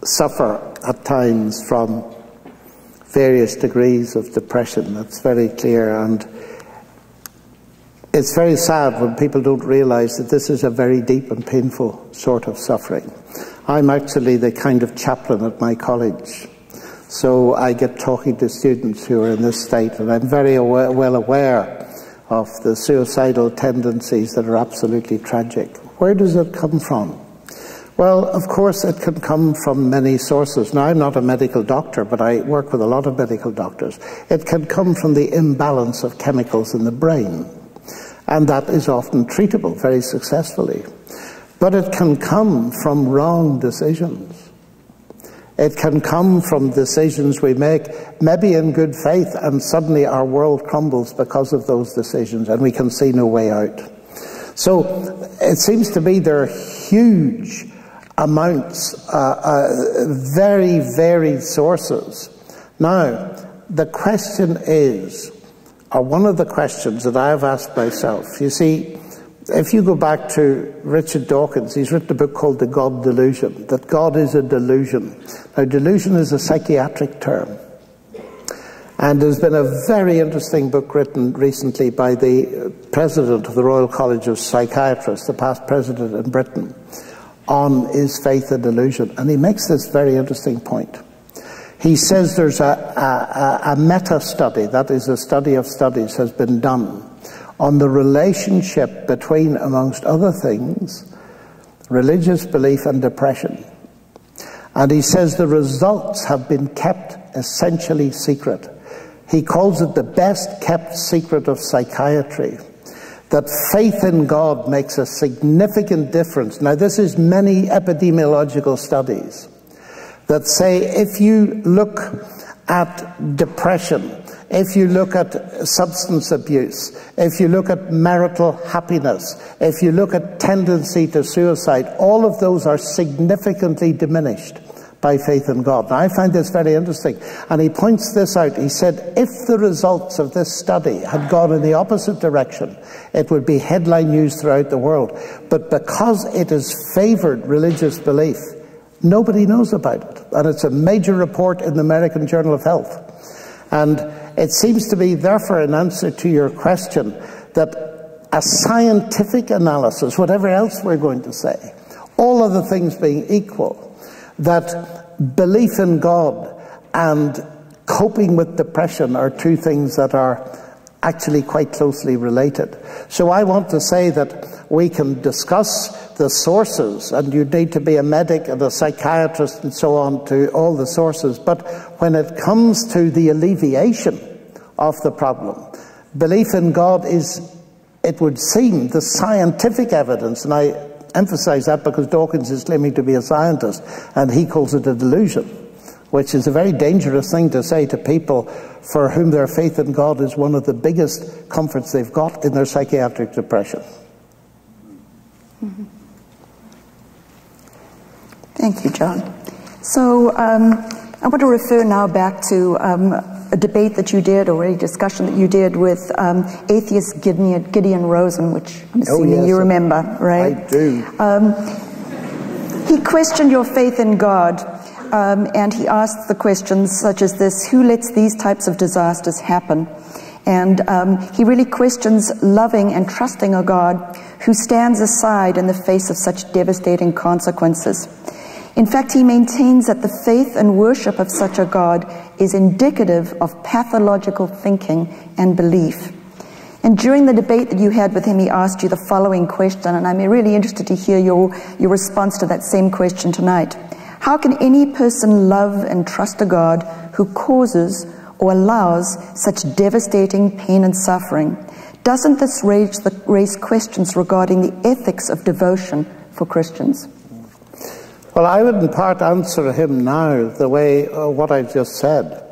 suffer at times from various degrees of depression. That's very clear, and it's very sad when people don't realize that this is a very deep and painful sort of suffering. I'm actually the kind of chaplain at my college, so I get talking to students who are in this state, and I'm very well aware of the suicidal tendencies that are absolutely tragic. Where does it come from? Well, of course, it can come from many sources. Now, I'm not a medical doctor, but I work with a lot of medical doctors. It can come from the imbalance of chemicals in the brain, and that is often treatable very successfully. But it can come from wrong decisions. It can come from decisions we make, maybe in good faith, and suddenly our world crumbles because of those decisions, and we can see no way out. So it seems to me there are huge amounts, very varied sources. Now, the question is, or one of the questions that I have asked myself, you see, if you go back to Richard Dawkins, he's written a book called The God Delusion, that God is a delusion. Now, delusion is a psychiatric term. And there's been a very interesting book written recently by the president of the Royal College of Psychiatrists, the past president in Britain, on is faith a delusion? And he makes this very interesting point. He says there's a meta-study, that is a study of studies, has been done on the relationship between, amongst other things, religious belief and depression. And he says the results have been kept essentially secret. He calls it the best kept secret of psychiatry. That faith in God makes a significant difference. Now, this is many epidemiological studies that say if you look at depression, if you look at substance abuse, if you look at marital happiness, if you look at tendency to suicide, all of those are significantly diminished by faith in God. Now, I find this very interesting. And he points this out. He said, if the results of this study had gone in the opposite direction, it would be headline news throughout the world. But because it has favored religious belief, nobody knows about it. And it's a major report in the American Journal of Health. And it seems to be, therefore, an answer to your question, that a scientific analysis, whatever else we're going to say, all other things being equal, that belief in God and coping with depression are two things that are actually quite closely related. So I want to say that we can discuss the sources, and you need to be a medic and a psychiatrist and so on to all the sources, but when it comes to the alleviation of the problem, belief in God is, it would seem, the scientific evidence, and I emphasize that because Dawkins is claiming to be a scientist and he calls it a delusion, which is a very dangerous thing to say to people for whom their faith in God is one of the biggest comforts they've got in their psychiatric depression. Mm-hmm. Thank you, John. So I want to refer now back to a debate that you did, or a discussion that you did with atheist Gideon Rosen, which I'm assuming you remember, right? I do. He questioned your faith in God, and he asked the questions such as this: who lets these types of disasters happen? And he really questions loving and trusting a God who stands aside in the face of such devastating consequences. In fact, he maintains that the faith and worship of such a God is indicative of pathological thinking and belief. And during the debate that you had with him, he asked you the following question, and I'm really interested to hear your response to that same question tonight. How can any person love and trust a God who causes or allows such devastating pain and suffering? Doesn't this raise questions regarding the ethics of devotion for Christians? Well, I would in part answer him now the way what I've just said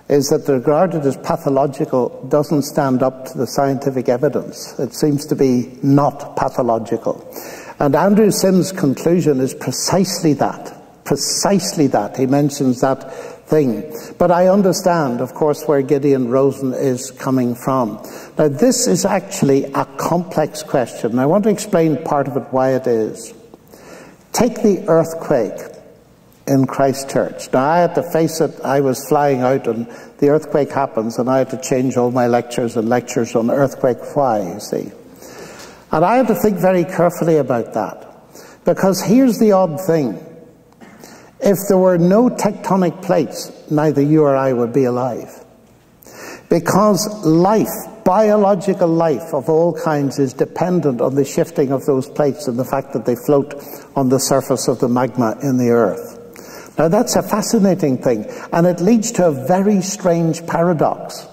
is that regarded as pathological doesn't stand up to the scientific evidence. It seems to be not pathological. And Andrew Sims' conclusion is precisely that. Precisely that. He mentions that thing. But I understand, of course, where Gideon Rosen is coming from. Now, this is actually a complex question. And I want to explain part of it, why it is. Take the earthquake in Christchurch. Now, I had to face it. I was flying out and the earthquake happens and I had to change all my lectures and lectures on earthquake why, you see. And I had to think very carefully about that. Because here's the odd thing. If there were no tectonic plates, neither you or I would be alive. Because life biological life of all kinds is dependent on the shifting of those plates and the fact that they float on the surface of the magma in the earth. Now that's a fascinating thing, and it leads to a very strange paradox,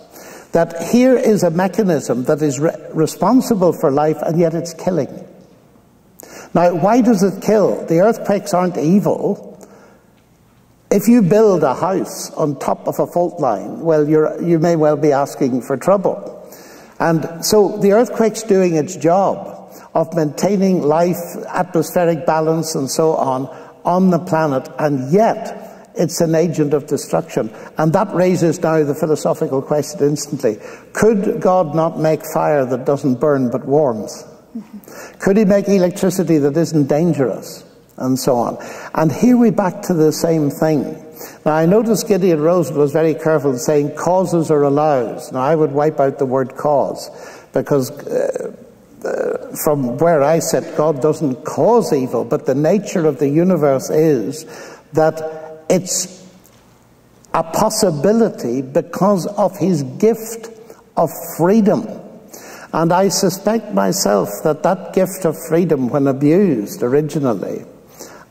that here is a mechanism that is responsible for life, and yet it's killing. Now, why does it kill? The earthquakes aren't evil. If you build a house on top of a fault line, well, you may well be asking for trouble. And so the earthquake's doing its job of maintaining life, atmospheric balance, and so on the planet, and yet it's an agent of destruction. And that raises now the philosophical question instantly. Could God not make fire that doesn't burn but warms? Could he make electricity that isn't dangerous? And so on. And here we're back to the same thing. Now, I noticed Gideon Rosen was very careful in saying causes are allowed. Now, I would wipe out the word cause, because from where I sit, God doesn't cause evil, but the nature of the universe is that it's a possibility because of his gift of freedom. And I suspect myself that that gift of freedom, when abused originally,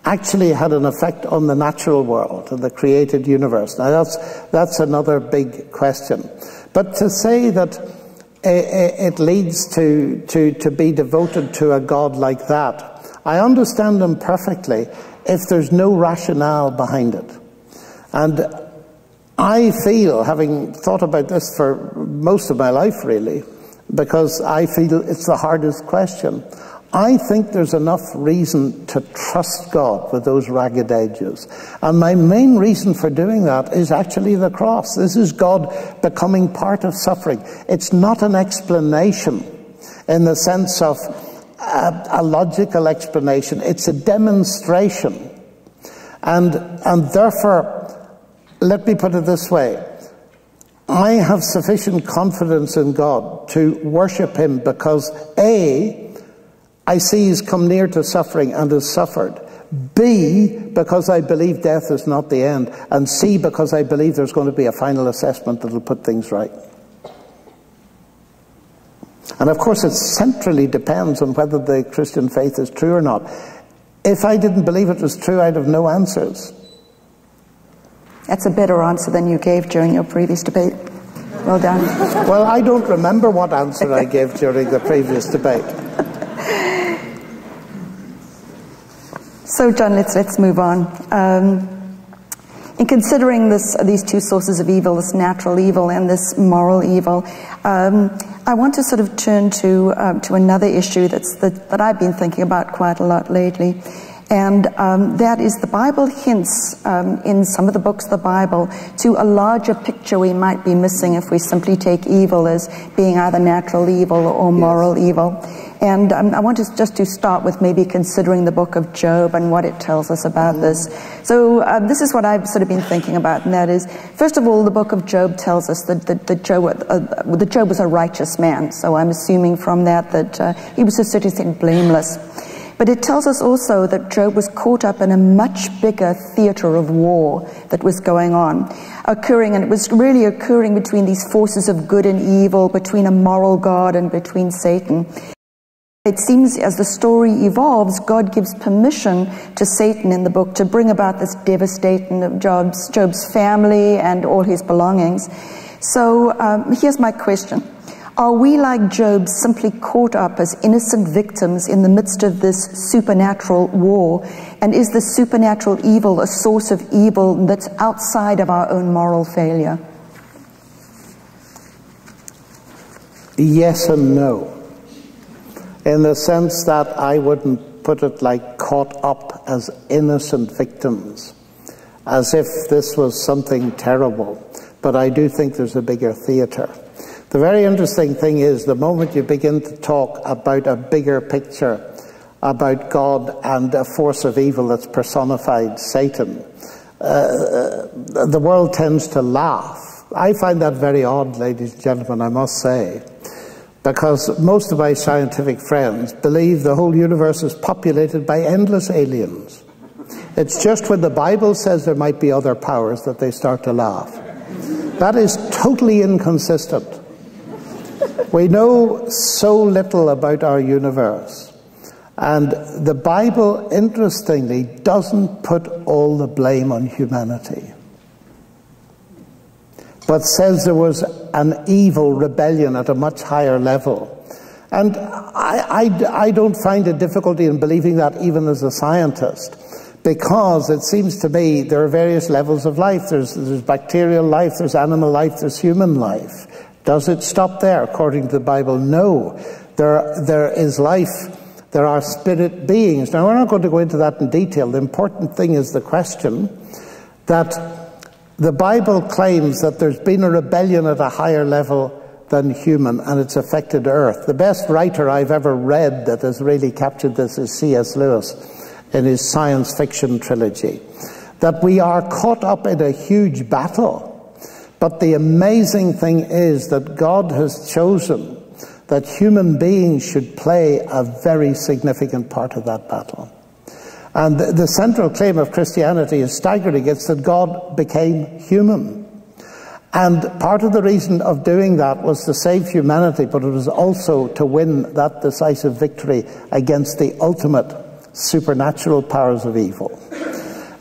actually had an effect on the natural world and the created universe. Now that's another big question. But to say that it leads to be devoted to a God like that, I understand them perfectly if there's no rationale behind it. And I feel, having thought about this for most of my life really, because I feel it's the hardest question, I think there's enough reason to trust God with those ragged edges. And my main reason for doing that is actually the cross. This is God becoming part of suffering. It's not an explanation in the sense of a logical explanation. It's a demonstration. And therefore, let me put it this way. I have sufficient confidence in God to worship him because A, I see he's come near to suffering and has suffered. B, because I believe death is not the end. And C, because I believe there's going to be a final assessment that will put things right. And of course it centrally depends on whether the Christian faith is true or not. If I didn't believe it was true, I'd have no answers. That's a better answer than you gave during your previous debate. Well done. Well, I don't remember what answer I gave during the previous debate. So, John, let's move on. In considering these two sources of evil, this natural evil and this moral evil, I want to sort of turn to another issue that I've been thinking about quite a lot lately, and that is the Bible hints in some of the books of the Bible to a larger picture we might be missing if we simply take evil as being either natural evil or moral evil. And I want just to start with maybe considering the book of Job and what it tells us about this. So this is what I've sort of been thinking about, and that is, first of all, the book of Job tells us that Job was a righteous man. So I'm assuming from that he was to a certain extent blameless. But it tells us also that Job was caught up in a much bigger theater of war that was going on, occurring, and it was really occurring between these forces of good and evil, between a moral God and between Satan. It seems as the story evolves, God gives permission to Satan in the book to bring about this devastation of Job's family and all his belongings. So here's my question. Are we, like Job, simply caught up as innocent victims in the midst of this supernatural war? And is the supernatural evil a source of evil that's outside of our own moral failure? Yes and no. In the sense that I wouldn't put it like caught up as innocent victims, as if this was something terrible. But I do think there's a bigger theater. The very interesting thing is, the moment you begin to talk about a bigger picture, about God and a force of evil that's personified, Satan, the world tends to laugh. I find that very odd, ladies and gentlemen, I must say. Because most of my scientific friends believe the whole universe is populated by endless aliens. It's just when the Bible says there might be other powers that they start to laugh. That is totally inconsistent. We know so little about our universe. And the Bible, interestingly, doesn't put all the blame on humanity, but says there was an evil rebellion at a much higher level. And I don't find a difficulty in believing that, even as a scientist, because it seems to me there are various levels of life. There's bacterial life, there's animal life, there's human life. Does it stop there? According to the Bible, no. There is life. There are spirit beings. Now, we're not going to go into that in detail. The important thing is the question that the Bible claims that there's been a rebellion at a higher level than human, and it's affected Earth. The best writer I've ever read that has really captured this is C.S. Lewis in his science fiction trilogy. That we are caught up in a huge battle, but the amazing thing is that God has chosen that human beings should play a very significant part of that battle. And the central claim of Christianity is staggering. It's that God became human. And part of the reason of doing that was to save humanity, but it was also to win that decisive victory against the ultimate supernatural powers of evil.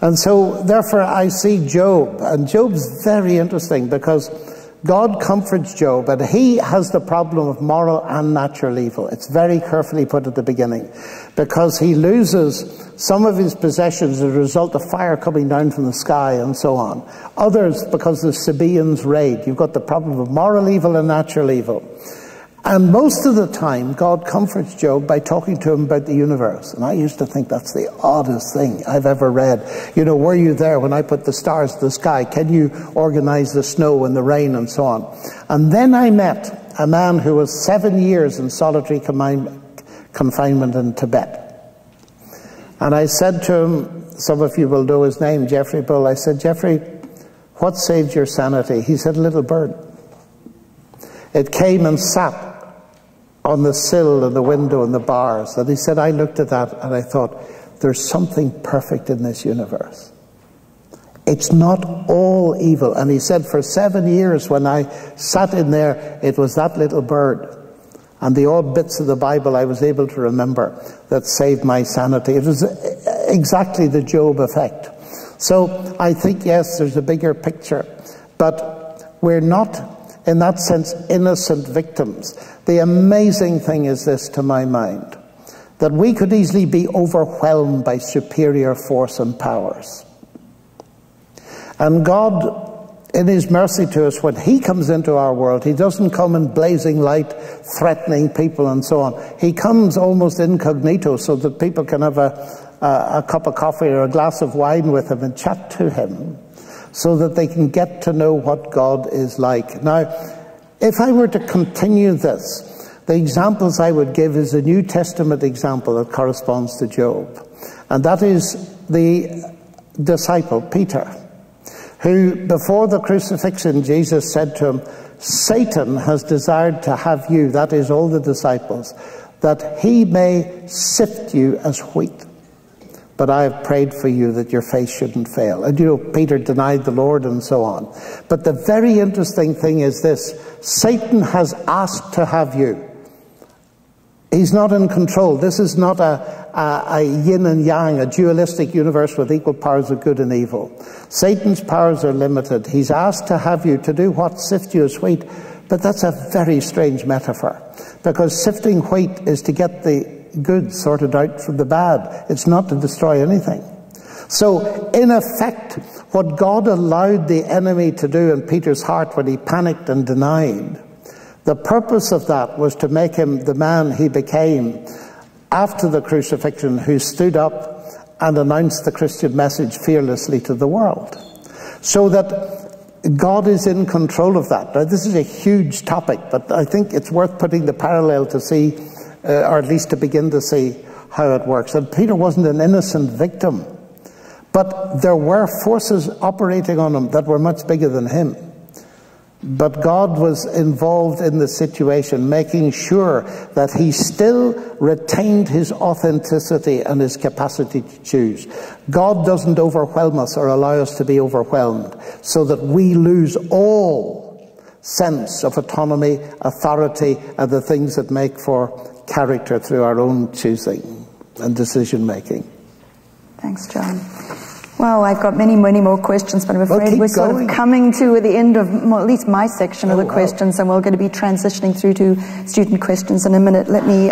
And so, therefore, I see Job, and Job's very interesting because God comforts Job, and he has the problem of moral and natural evil. It's very carefully put at the beginning, because he loses some of his possessions as a result of fire coming down from the sky and so on. Others because the Sabaeans' raid. You've got the problem of moral evil and natural evil. And most of the time, God comforts Job by talking to him about the universe. And I used to think that's the oddest thing I've ever read. You know, were you there when I put the stars in the sky? Can you organize the snow and the rain and so on? And then I met a man who was 7 years in solitary confinement in Tibet. And I said to him, some of you will know his name, Jeffrey Bull. I said, Jeffrey, what saved your sanity? He said, a little bird. It came and sat on the sill and the window and the bars. And he said, I looked at that and I thought, there's something perfect in this universe. It's not all evil. And he said, for 7 years when I sat in there, it was that little bird and the odd bits of the Bible I was able to remember that saved my sanity. It was exactly the Job effect. So I think, yes, there's a bigger picture, but we're not, in that sense, innocent victims. The amazing thing is this, to my mind, that we could easily be overwhelmed by superior force and powers. And God, in his mercy to us, when he comes into our world, he doesn't come in blazing light, threatening people and so on. He comes almost incognito so that people can have a cup of coffee or a glass of wine with him and chat to him, so that they can get to know what God is like. Now, if I were to continue this, the examples I would give is a New Testament example that corresponds to Job. And that is the disciple, Peter, who before the crucifixion, Jesus said to him, Satan has desired to have you, that is all the disciples, that he may sift you as wheat. But I have prayed for you that your faith shouldn't fail. And you know, Peter denied the Lord and so on. But the very interesting thing is this. Satan has asked to have you. He's not in control. This is not a yin and yang, a dualistic universe with equal powers of good and evil. Satan's powers are limited. He's asked to have you to do what? Sift you as wheat. But that's a very strange metaphor. Because sifting wheat is to get the good sorted out from the bad. It's not to destroy anything. So, in effect, what God allowed the enemy to do in Peter's heart when he panicked and denied, the purpose of that was to make him the man he became after the crucifixion, who stood up and announced the Christian message fearlessly to the world. So that God is in control of that. Now, this is a huge topic, but I think it's worth putting the parallel to see, or at least to begin to see how it works. And Peter wasn't an innocent victim, but there were forces operating on him that were much bigger than him. But God was involved in the situation, making sure that he still retained his authenticity and his capacity to choose. God doesn't overwhelm us or allow us to be overwhelmed so that we lose all sense of autonomy, authority, and the things that make for character through our own choosing and decision-making. Thanks, John. Well, I've got many, many more questions, but I'm afraid we're sort of coming to the end of at least my section of the questions, and we're going to be transitioning through to student questions in a minute. Let me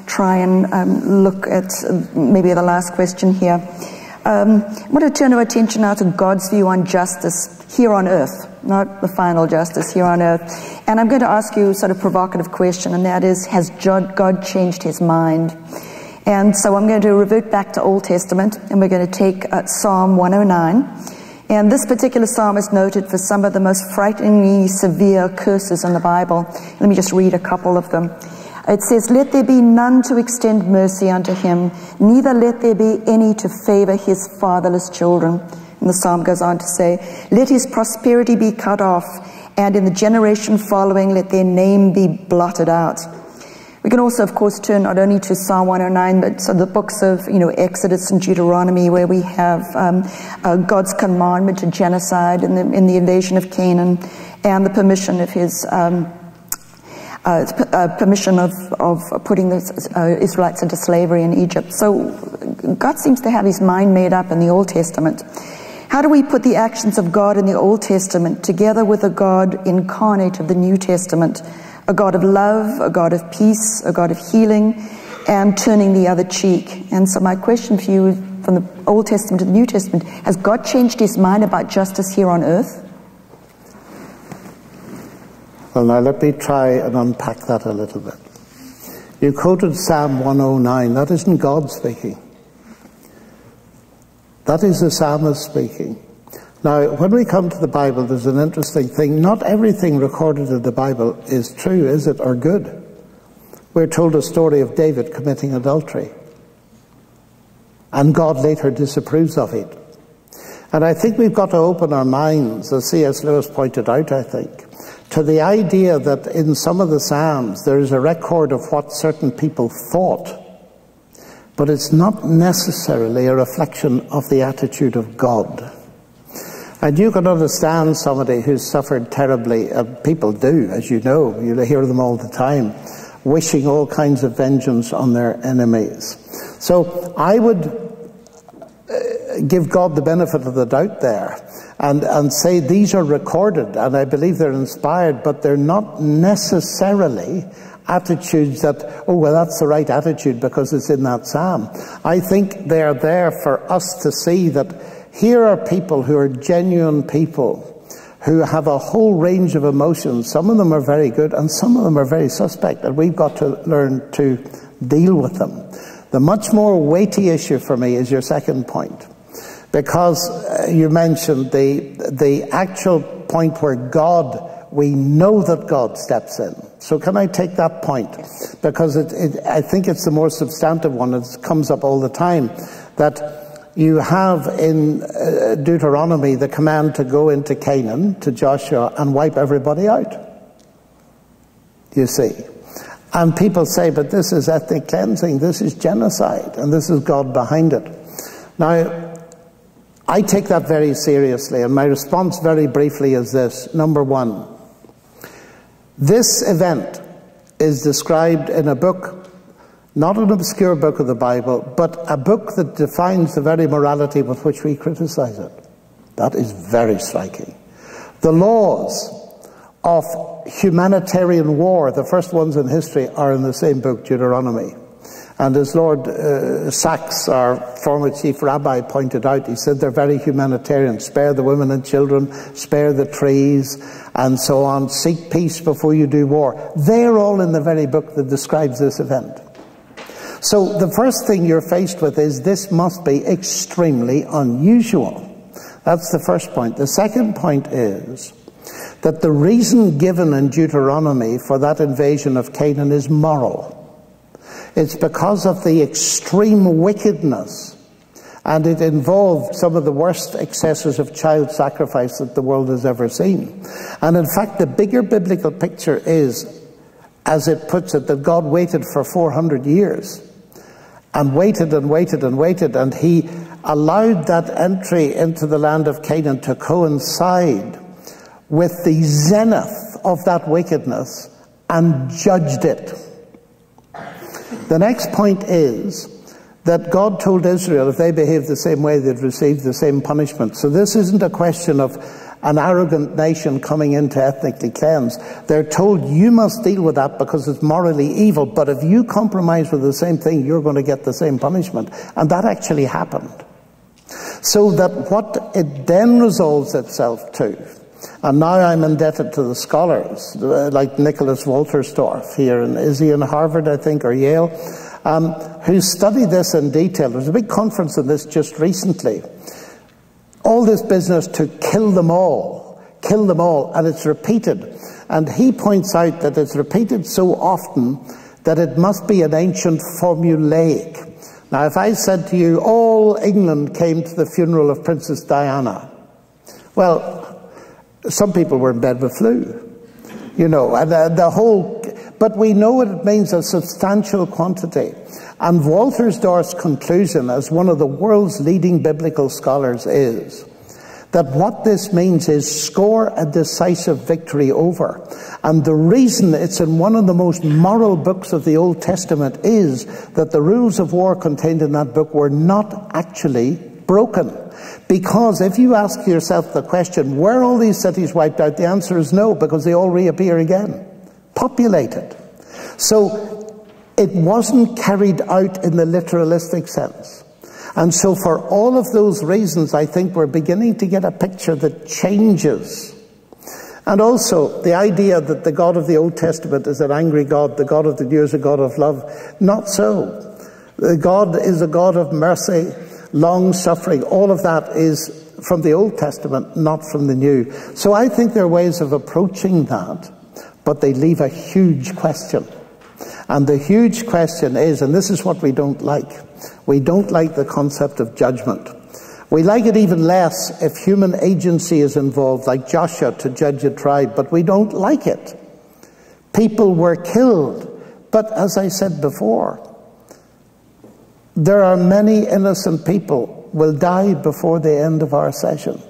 try and look at maybe the last question here. I want to turn our attention now to God's view on justice here on earth, not the final justice here on earth. And I'm going to ask you a sort of provocative question, and that is, has God changed his mind? And so I'm going to revert back to Old Testament, and we're going to take Psalm 109. And this particular psalm is noted for some of the most frighteningly severe curses in the Bible. Let me just read a couple of them. It says, "Let there be none to extend mercy unto him, neither let there be any to favor his fatherless children." And the psalm goes on to say, "Let his prosperity be cut off, and in the generation following let their name be blotted out." We can also, of course, turn not only to Psalm 109, but so the books of, Exodus and Deuteronomy, where we have God's commandment to genocide in the invasion of Canaan, and the permission of his permission of putting the Israelites into slavery in Egypt. So God seems to have his mind made up in the Old Testament. How do we put the actions of God in the Old Testament together with the God incarnate of the New Testament? A God of love, a God of peace, a God of healing, and turning the other cheek. And so my question for you, from the Old Testament to the New Testament, has God changed his mind about justice here on earth? Well, now let me try and unpack that a little bit. You quoted Psalm 109. That isn't God speaking. That is the psalmist speaking. Now, when we come to the Bible, there's an interesting thing. Not everything recorded in the Bible is true, is it, or good? We're told a story of David committing adultery, and God later disapproves of it. And I think we've got to open our minds, as C.S. Lewis pointed out, I think, to the idea that in some of the Psalms there is a record of what certain people thought, but it's not necessarily a reflection of the attitude of God. And you can understand somebody who's suffered terribly, people do, as you know, you hear them all the time, wishing all kinds of vengeance on their enemies. So I would give God the benefit of the doubt there and say these are recorded, and I believe they're inspired, but they're not necessarily attitudes that, oh, well, that's the right attitude because it's in that psalm. I think they're there for us to see that here are people who are genuine people, who have a whole range of emotions. Some of them are very good and some of them are very suspect, and we've got to learn to deal with them. The much more weighty issue for me is your second point, because you mentioned the actual point where we know that God steps in. So can I take that point? Because I think it's the more substantive one. It comes up all the time, that you have in Deuteronomy the command to go into Canaan, to Joshua, and wipe everybody out. You see. And people say, but this is ethnic cleansing, this is genocide, and this is God behind it. Now, I take that very seriously, and my response very briefly is this. Number one, this event is described in a book, not an obscure book of the Bible, but a book that defines the very morality with which we criticize it. That is very striking. The laws of humanitarian war, the first ones in history, are in the same book, Deuteronomy. And as Lord Sachs, our former chief rabbi, pointed out, he said they're very humanitarian. Spare the women and children, spare the trees, and so on. Seek peace before you do war. They're all in the very book that describes this event. So the first thing you're faced with is this must be extremely unusual. That's the first point. The second point is that the reason given in Deuteronomy for that invasion of Canaan is moral. It's because of the extreme wickedness, and it involved some of the worst excesses of child sacrifice that the world has ever seen. And in fact, the bigger biblical picture is, as it puts it, that God waited for 400 years. And waited and waited and waited, and he allowed that entry into the land of Canaan to coincide with the zenith of that wickedness and judged it. The next point is that God told Israel if they behaved the same way, they'd receive the same punishment. So this isn't a question of an arrogant nation coming in to ethnically cleanse. They're told you must deal with that because it's morally evil, but if you compromise with the same thing, you're going to get the same punishment. And that actually happened. So that what it then resolves itself to, and now I'm indebted to the scholars, like Nicholas Wolterstorff here, and is he in Harvard, I think, or Yale, who studied this in detail. There was a big conference on this just recently. All this business to kill them all, and it's repeated. And he points out that it's repeated so often that it must be an ancient formulaic. Now, if I said to you, all England came to the funeral of Princess Diana, well, some people were in bed with flu, you know, and but we know what it means, a substantial quantity. And Wolterstorff's conclusion, as one of the world's leading biblical scholars, is that what this means is score a decisive victory over. And the reason it's in one of the most moral books of the Old Testament is that the rules of war contained in that book were not actually broken. Because if you ask yourself the question, were all these cities wiped out? The answer is no, because they all reappear again, populated. So it wasn't carried out in the literalistic sense. And so for all of those reasons, I think we're beginning to get a picture that changes. And also the idea that the God of the Old Testament is an angry God, the God of the New is a God of love. Not so. The God is a God of mercy, long-suffering. All of that is from the Old Testament, not from the New. So I think there are ways of approaching that, but they leave a huge question. And the huge question is, and this is what we don't like, we don't like the concept of judgment. We like it even less if human agency is involved, like Joshua to judge a tribe, but we don't like it. People were killed, but as I said before, there are many innocent people will die before the end of our session.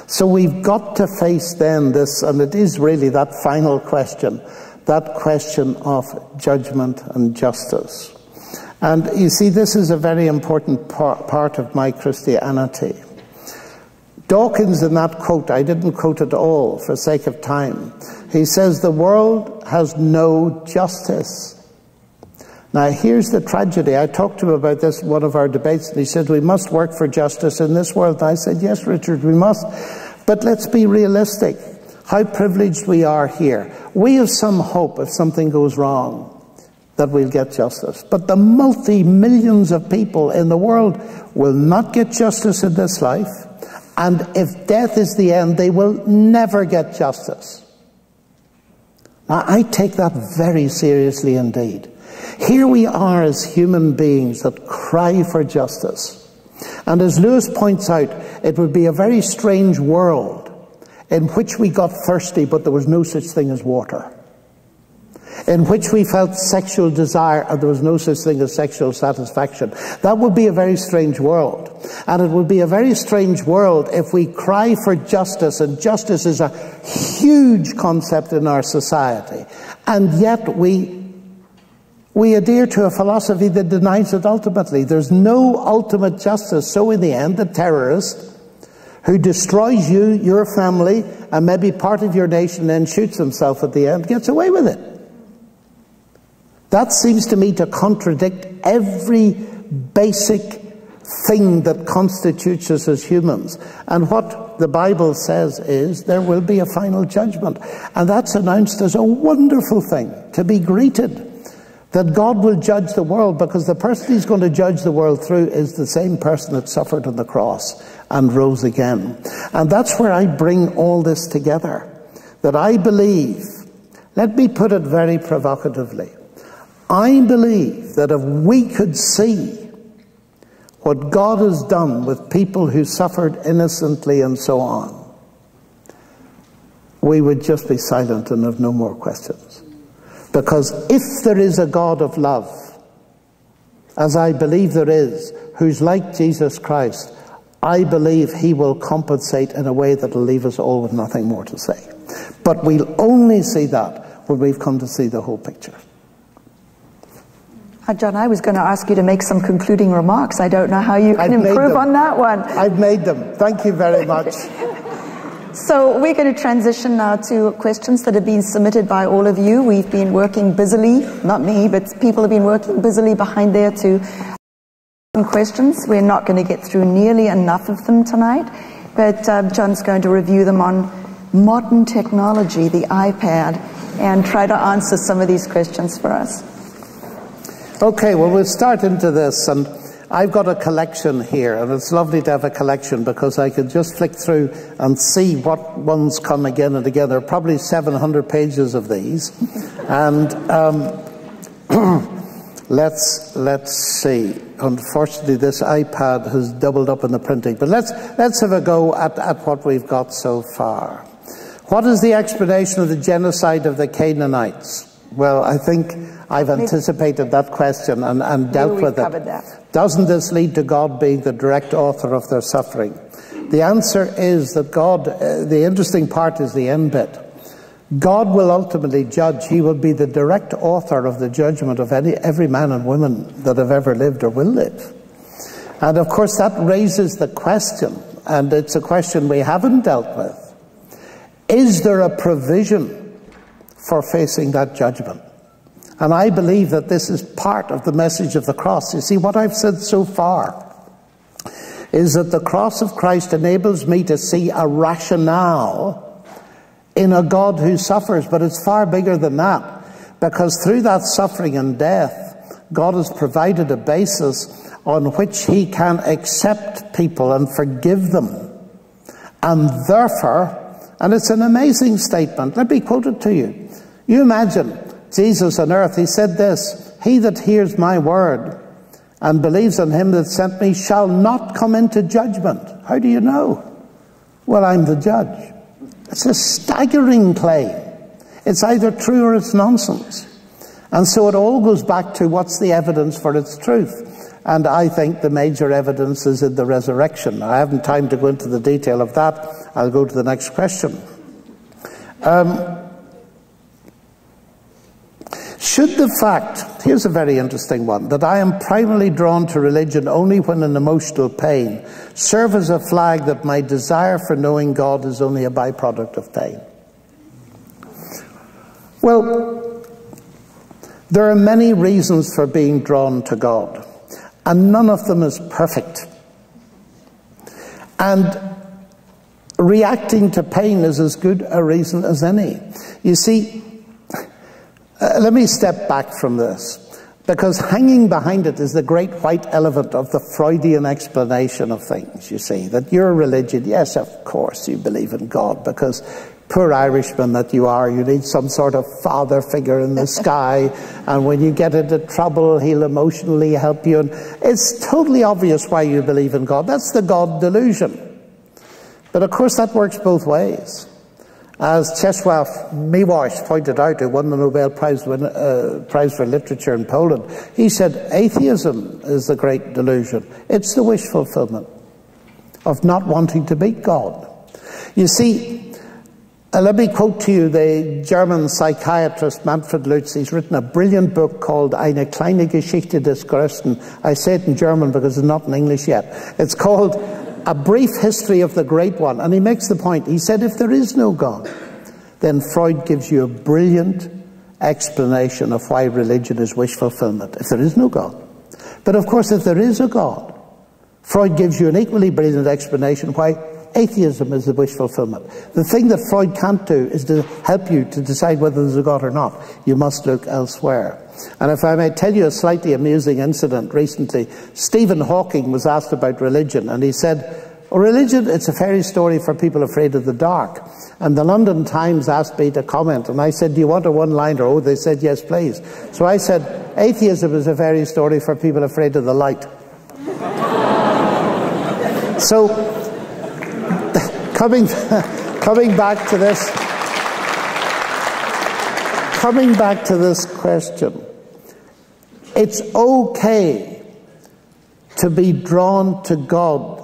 So we've got to face then this, and it is really that final question, that question of judgment and justice. And you see, this is a very important part of my Christianity. Dawkins, in that quote, I didn't quote it all for sake of time, he says, the world has no justice. Now, here's the tragedy. I talked to him about this in one of our debates, and he said, we must work for justice in this world. And I said, yes, Richard, we must. But let's be realistic. How privileged we are here. We have some hope if something goes wrong that we'll get justice. But the multi-millions of people in the world will not get justice in this life. And if death is the end, they will never get justice. Now, I take that very seriously indeed. Here we are as human beings that cry for justice. And as Lewis points out, it would be a very strange world in which we got thirsty but there was no such thing as water. In which we felt sexual desire and there was no such thing as sexual satisfaction. That would be a very strange world. And it would be a very strange world if we cry for justice, and justice is a huge concept in our society, and yet we adhere to a philosophy that denies it ultimately. There's no ultimate justice. So in the end, the terrorist who destroys you, your family, and maybe part of your nation, then shoots himself at the end, gets away with it. That seems to me to contradict every basic thing that constitutes us as humans. And what the Bible says is there will be a final judgment. And that's announced as a wonderful thing to be greeted. That God will judge the world, because the person he's going to judge the world through is the same person that suffered on the cross and rose again. And that's where I bring all this together. That I believe, let me put it very provocatively, I believe that if we could see what God has done with people who suffered innocently and so on, we would just be silent and have no more questions. Because if there is a God of love, as I believe there is, who's like Jesus Christ, I believe he will compensate in a way that will leave us all with nothing more to say. But we'll only see that when we've come to see the whole picture. John, I was going to ask you to make some concluding remarks. I don't know how you can improve on that one. I've made them. Thank you very much. So we're going to transition now to questions that have been submitted by all of you. We've been working busily, not me, but people have been working busily behind there to questions. We're not going to get through nearly enough of them tonight, but John's going to review them on modern technology, the iPad, and try to answer some of these questions for us. Okay, well, we'll start into this, and I've got a collection here, and it's lovely to have a collection because I can just flick through and see what ones come again and again. There are probably 700 pages of these, and let's see. Unfortunately, this iPad has doubled up in the printing, but let's have a go at what we've got so far. What is the explanation of the genocide of the Canaanites? Well, I think I've anticipated that question and dealt with it. Doesn't this lead to God being the direct author of their suffering? The answer is that God, the interesting part is the end bit. God will ultimately judge. He will be the direct author of the judgment of every man and woman that have ever lived or will live. And of course that raises the question, and it's a question we haven't dealt with. Is there a provision for facing that judgment? And I believe that this is part of the message of the cross. You see, what I've said so far is that the cross of Christ enables me to see a rationale in a God who suffers, but it's far bigger than that, because through that suffering and death, God has provided a basis on which he can accept people and forgive them. And therefore, and it's an amazing statement, let me quote it to you. You imagine Jesus on earth, he said this, "He that hears my word and believes on him that sent me shall not come into judgment." How do you know? Well, I'm the judge. It's a staggering claim. It's either true or it's nonsense. And so it all goes back to what's the evidence for its truth. And I think the major evidence is in the resurrection. I haven't time to go into the detail of that. I'll go to the next question. Should the fact, here's a very interesting one, that I am primarily drawn to religion only when in emotional pain, serve as a flag that my desire for knowing God is only a byproduct of pain? Well, there are many reasons for being drawn to God, and none of them is perfect. And reacting to pain is as good a reason as any. You see, let me step back from this, because hanging behind it is the great white elephant of the Freudian explanation of things, you see, that your religion, yes, of course you believe in God, because poor Irishman that you are, you need some sort of father figure in the sky, and when you get into trouble, he'll emotionally help you. And it's totally obvious why you believe in God. That's the God delusion. But of course that works both ways. As Czesław Miłosz pointed out, who won the Nobel Prize for Literature in Poland, he said atheism is the great delusion. It's the wish fulfillment of not wanting to meet God. You see, let me quote to you the German psychiatrist Manfred Lutz. He's written a brilliant book called Eine kleine Geschichte des Größten. I say it in German because it's not in English yet. It's called A Brief History of the Great One. And he makes the point. He said, if there is no God, then Freud gives you a brilliant explanation of why religion is wish fulfillment, if there is no God. But of course, if there is a God, Freud gives you an equally brilliant explanation why atheism is the wish fulfillment. The thing that Freud can't do is to help you to decide whether there's a God or not. You must look elsewhere. And if I may tell you a slightly amusing incident recently, Stephen Hawking was asked about religion, and he said, "Oh, religion, it's a fairy story for people afraid of the dark." And the London Times asked me to comment, and I said, "Do you want a one-liner?" Oh, they said, "Yes, please." So I said, "Atheism is a fairy story for people afraid of the light." So, coming back to this question, it's okay to be drawn to God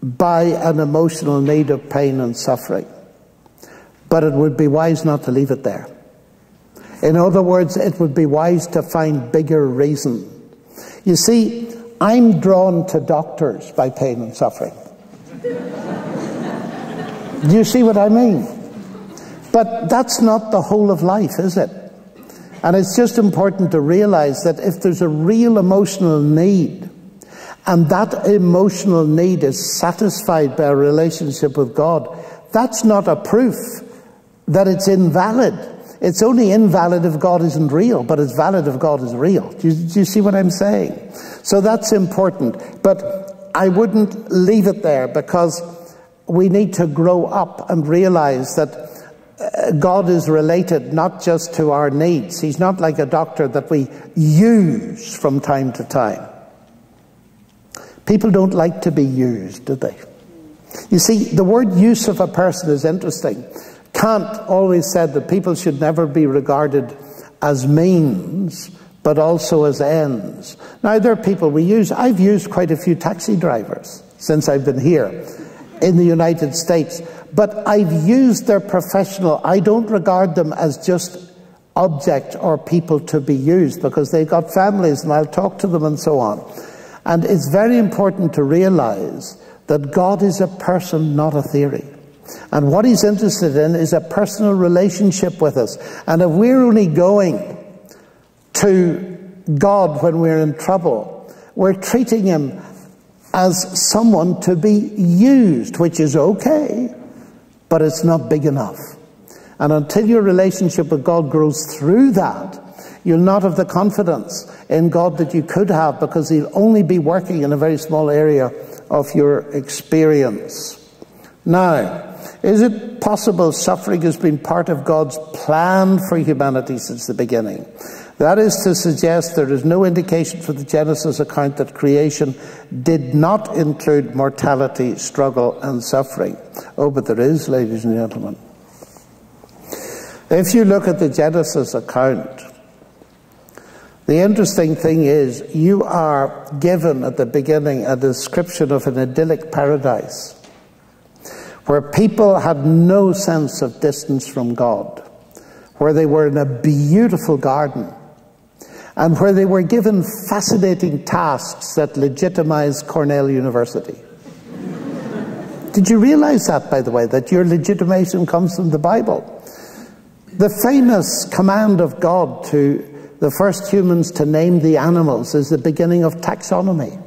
by an emotional need of pain and suffering. but it would be wise not to leave it there. In other words, it would be wise to find bigger reason. You see, I'm drawn to doctors by pain and suffering. Do you see what I mean? But that's not the whole of life, is it? And it's just important to realize that if there's a real emotional need, and that emotional need is satisfied by a relationship with God, that's not a proof that it's invalid. It's only invalid if God isn't real, but it's valid if God is real. Do you see what I'm saying? So that's important. But I wouldn't leave it there, because we need to grow up and realize that God is related not just to our needs. He's not like a doctor that we use from time to time. People don't like to be used, do they? You see, the word use of a person is interesting. Kant always said that people should never be regarded as means, but also as ends. Now, there are people we use. I've used quite a few taxi drivers since I've been here in the United States. But I've used their professional. I don't regard them as just object or people to be used, because they've got families and I'll talk to them and so on. And it's very important to realize that God is a person, not a theory. And what he's interested in is a personal relationship with us. And if we're only going to God when we're in trouble, we're treating him as someone to be used, which is okay, but it's not big enough. And until your relationship with God grows through that, you'll not have the confidence in God that you could have, because he'll only be working in a very small area of your experience. Now, is it possible suffering has been part of God's plan for humanity since the beginning? That is to suggest there is no indication for the Genesis account that creation did not include mortality, struggle, and suffering. Oh, but there is, ladies and gentlemen. If you look at the Genesis account, the interesting thing is you are given at the beginning a description of an idyllic paradise where people had no sense of distance from God, where they were in a beautiful garden, and where they were given fascinating tasks that legitimized Cornell University. Did you realize that, by the way, that your legitimation comes from the Bible? The famous command of God to the first humans to name the animals is the beginning of taxonomy.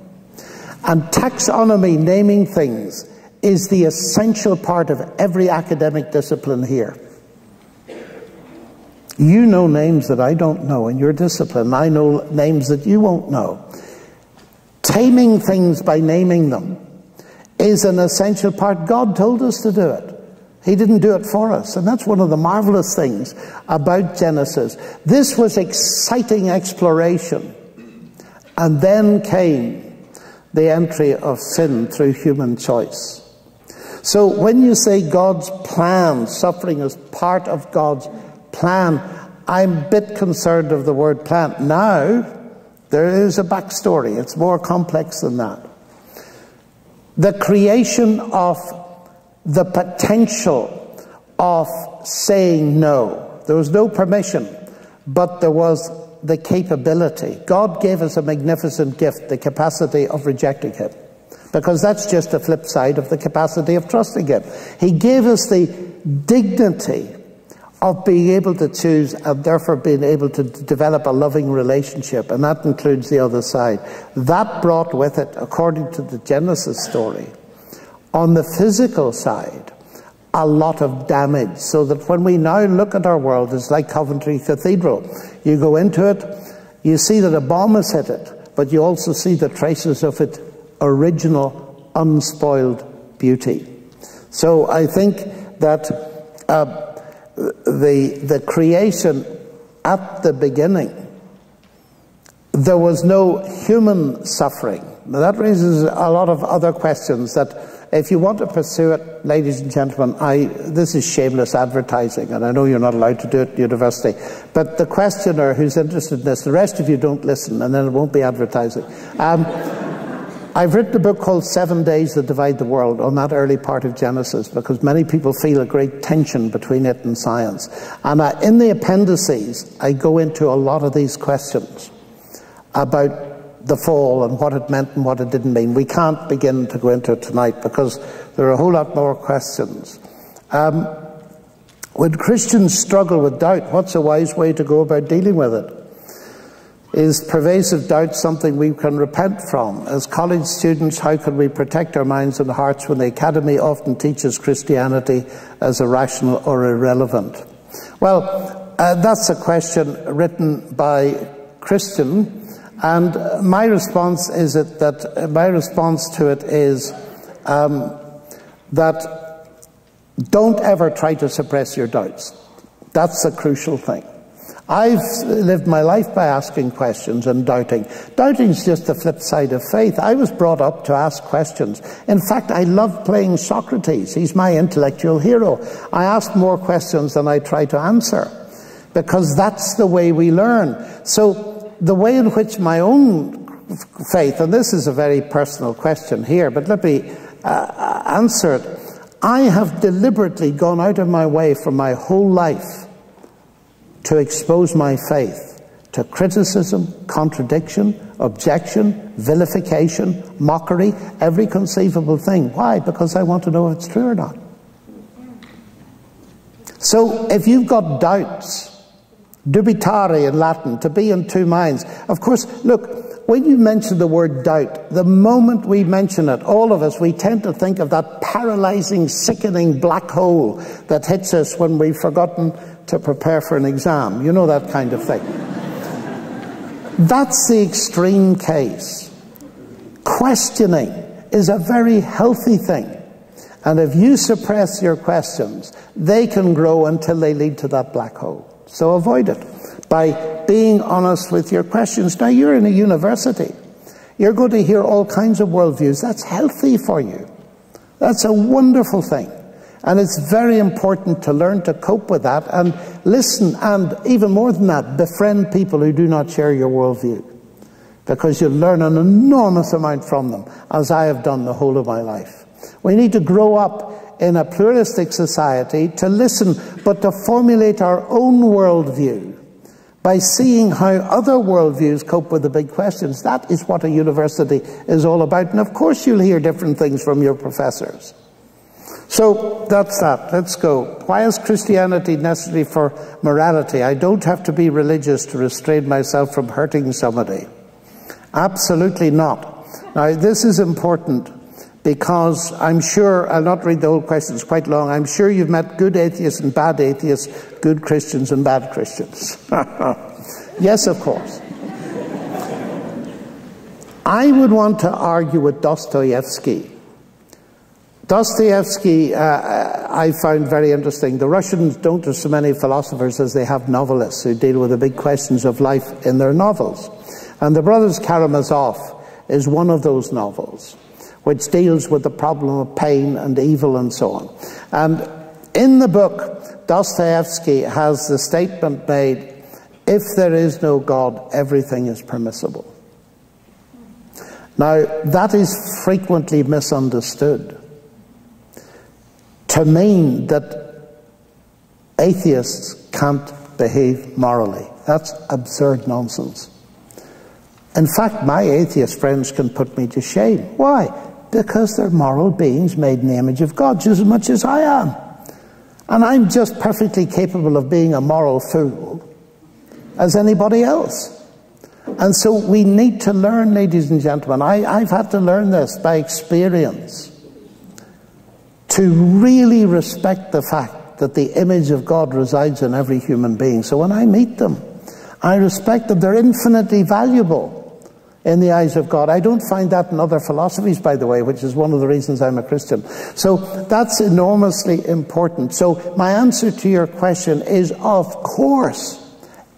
And taxonomy, naming things, is the essential part of every academic discipline here. You know names that I don't know in your discipline. I know names that you won't know. Taming things by naming them is an essential part. God told us to do it. He didn't do it for us. And that's one of the marvelous things about Genesis. This was exciting exploration. And then came the entry of sin through human choice. So when you say God's plan, suffering is part of God's plan, I'm a bit concerned of the word plan. Now, there is a backstory. It's more complex than that. The creation of the potential of saying no. There was no permission, but there was the capability. God gave us a magnificent gift, the capacity of rejecting him, because that's just the flip side of the capacity of trusting him. He gave us the dignity of being able to choose, and therefore being able to develop a loving relationship, and that includes the other side. That brought with it, according to the Genesis story, on the physical side, a lot of damage, so that when we now look at our world, it's like Coventry Cathedral. You go into it, you see that a bomb has hit it, but you also see the traces of its original, unspoiled beauty. So I think that the creation at the beginning, there was no human suffering. Now that raises a lot of other questions that, if you want to pursue it, ladies and gentlemen, this is shameless advertising, and I know you're not allowed to do it at university, but the questioner who's interested in this, the rest of you don't listen, and then it won't be advertising. I've written a book called 7 Days That Divide the World on that early part of Genesis, because many people feel a great tension between it and science. And in the appendices, I go into a lot of these questions about the fall and what it meant and what it didn't mean. We can't begin to go into it tonight because there are a whole lot more questions. When Christians struggle with doubt, what's a wise way to go about dealing with it? Is pervasive doubt something we can repent from? As college students, how can we protect our minds and hearts when the academy often teaches Christianity as irrational or irrelevant? Well, that's a question written by Christian, and my response to it is that don't ever try to suppress your doubts. That's a crucial thing. I've lived my life by asking questions and doubting. Doubting is just the flip side of faith. I was brought up to ask questions. In fact, I love playing Socrates. He's my intellectual hero. I ask more questions than I try to answer, because that's the way we learn. So the way in which my own faith, and this is a very personal question here, but let me answer it. I have deliberately gone out of my way for my whole life to expose my faith to criticism, contradiction, objection, vilification, mockery, every conceivable thing. Why? Because I want to know if it's true or not. So if you've got doubts, dubitare in Latin, to be in two minds. Of course, look, when you mention the word doubt, the moment we mention it, all of us, we tend to think of that paralyzing, sickening black hole that hits us when we've forgotten to prepare for an exam. You know, that kind of thing. That's the extreme case. Questioning is a very healthy thing. And if you suppress your questions, they can grow until they lead to that black hole. So avoid it by being honest with your questions. Now, you're in a university. You're going to hear all kinds of worldviews. That's healthy for you. That's a wonderful thing. And it's very important to learn to cope with that and listen, and even more than that, befriend people who do not share your worldview, because you'll learn an enormous amount from them, as I have done the whole of my life. We need to grow up in a pluralistic society to listen, but to formulate our own worldview by seeing how other worldviews cope with the big questions. That is what a university is all about. And of course you'll hear different things from your professors. So that's that. Let's go. Why is Christianity necessary for morality? I don't have to be religious to restrain myself from hurting somebody. Absolutely not. Now, this is important because I'm sure, I'll not read the whole question, it's quite long. I'm sure you've met good atheists and bad atheists, good Christians and bad Christians. Yes, of course. I would want to argue with Dostoevsky. Dostoevsky, I found very interesting. The Russians don't have so many philosophers as they have novelists who deal with the big questions of life in their novels. And The Brothers Karamazov is one of those novels, which deals with the problem of pain and evil and so on. And in the book, Dostoevsky has the statement made, if there is no God, everything is permissible. Now, that is frequently misunderstood to mean that atheists can't behave morally. That's absurd nonsense. In fact, my atheist friends can put me to shame. Why? Because they're moral beings made in the image of God, just as much as I am. And I'm just perfectly capable of being a moral fool as anybody else. And so we need to learn, ladies and gentlemen, I've had to learn this by experience, to really respect the fact that the image of God resides in every human being. So when I meet them, I respect them. They're infinitely valuable in the eyes of God. I don't find that in other philosophies, by the way, which is one of the reasons I'm a Christian. So that's enormously important. So my answer to your question is, of course,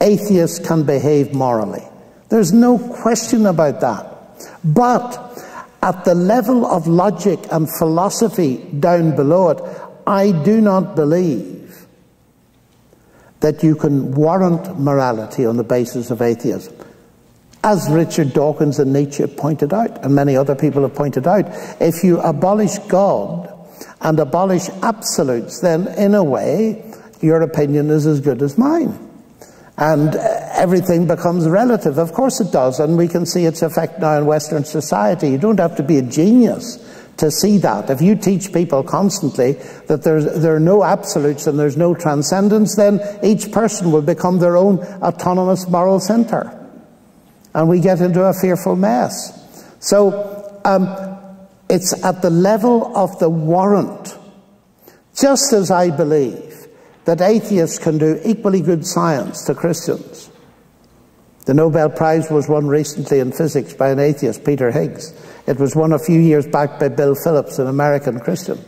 atheists can behave morally. There's no question about that. But at the level of logic and philosophy down below it, I do not believe that you can warrant morality on the basis of atheism. As Richard Dawkins and Nietzsche pointed out, and many other people have pointed out, if you abolish God and abolish absolutes, then in a way, your opinion is as good as mine. And everything becomes relative. Of course it does, and we can see its effect now in Western society. You don't have to be a genius to see that. If you teach people constantly that there are no absolutes and there's no transcendence, then each person will become their own autonomous moral center. And we get into a fearful mess. So it's at the level of the warrant, just as I believe that atheists can do equally good science to Christians. The Nobel Prize was won recently in physics by an atheist, Peter Higgs. It was won a few years back by Bill Phillips, an American Christian.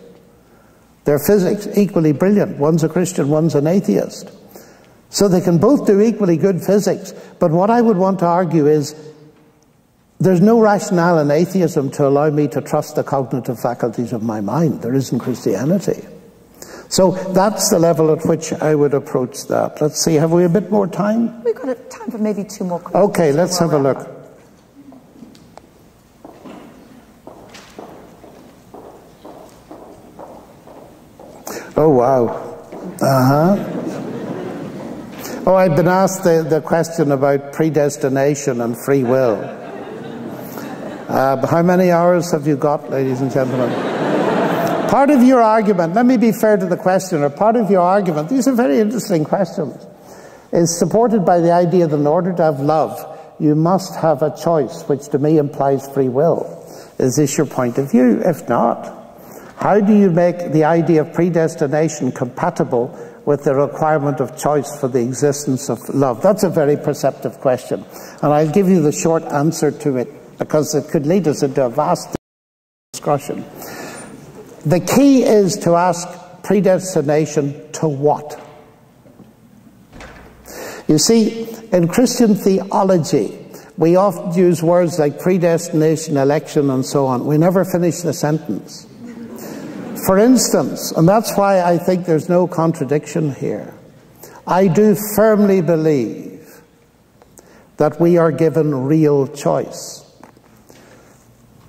Their physics, equally brilliant. One's a Christian, one's an atheist. So they can both do equally good physics. But what I would want to argue is there's no rationale in atheism to allow me to trust the cognitive faculties of my mind. There isn't Christianity. So that's the level at which I would approach that. Let's see, have we a bit more time? We've got time for maybe 2 more questions. Okay, let's have a look. Oh, wow. Oh, I've been asked the question about predestination and free will. How many hours have you got, ladies and gentlemen? Part of your argument, let me be fair to the questioner, part of your argument, these are very interesting questions, is supported by the idea that in order to have love, you must have a choice, which to me implies free will. Is this your point of view? If not, how do you make the idea of predestination compatible with the requirement of choice for the existence of love? That's a very perceptive question. And I'll give you the short answer to it, because it could lead us into a vast discussion. The key is to ask predestination to what? You see, in Christian theology, we often use words like predestination, election, and so on. We never finish the sentence. For instance, and that's why I think there's no contradiction here, I do firmly believe that we are given real choice.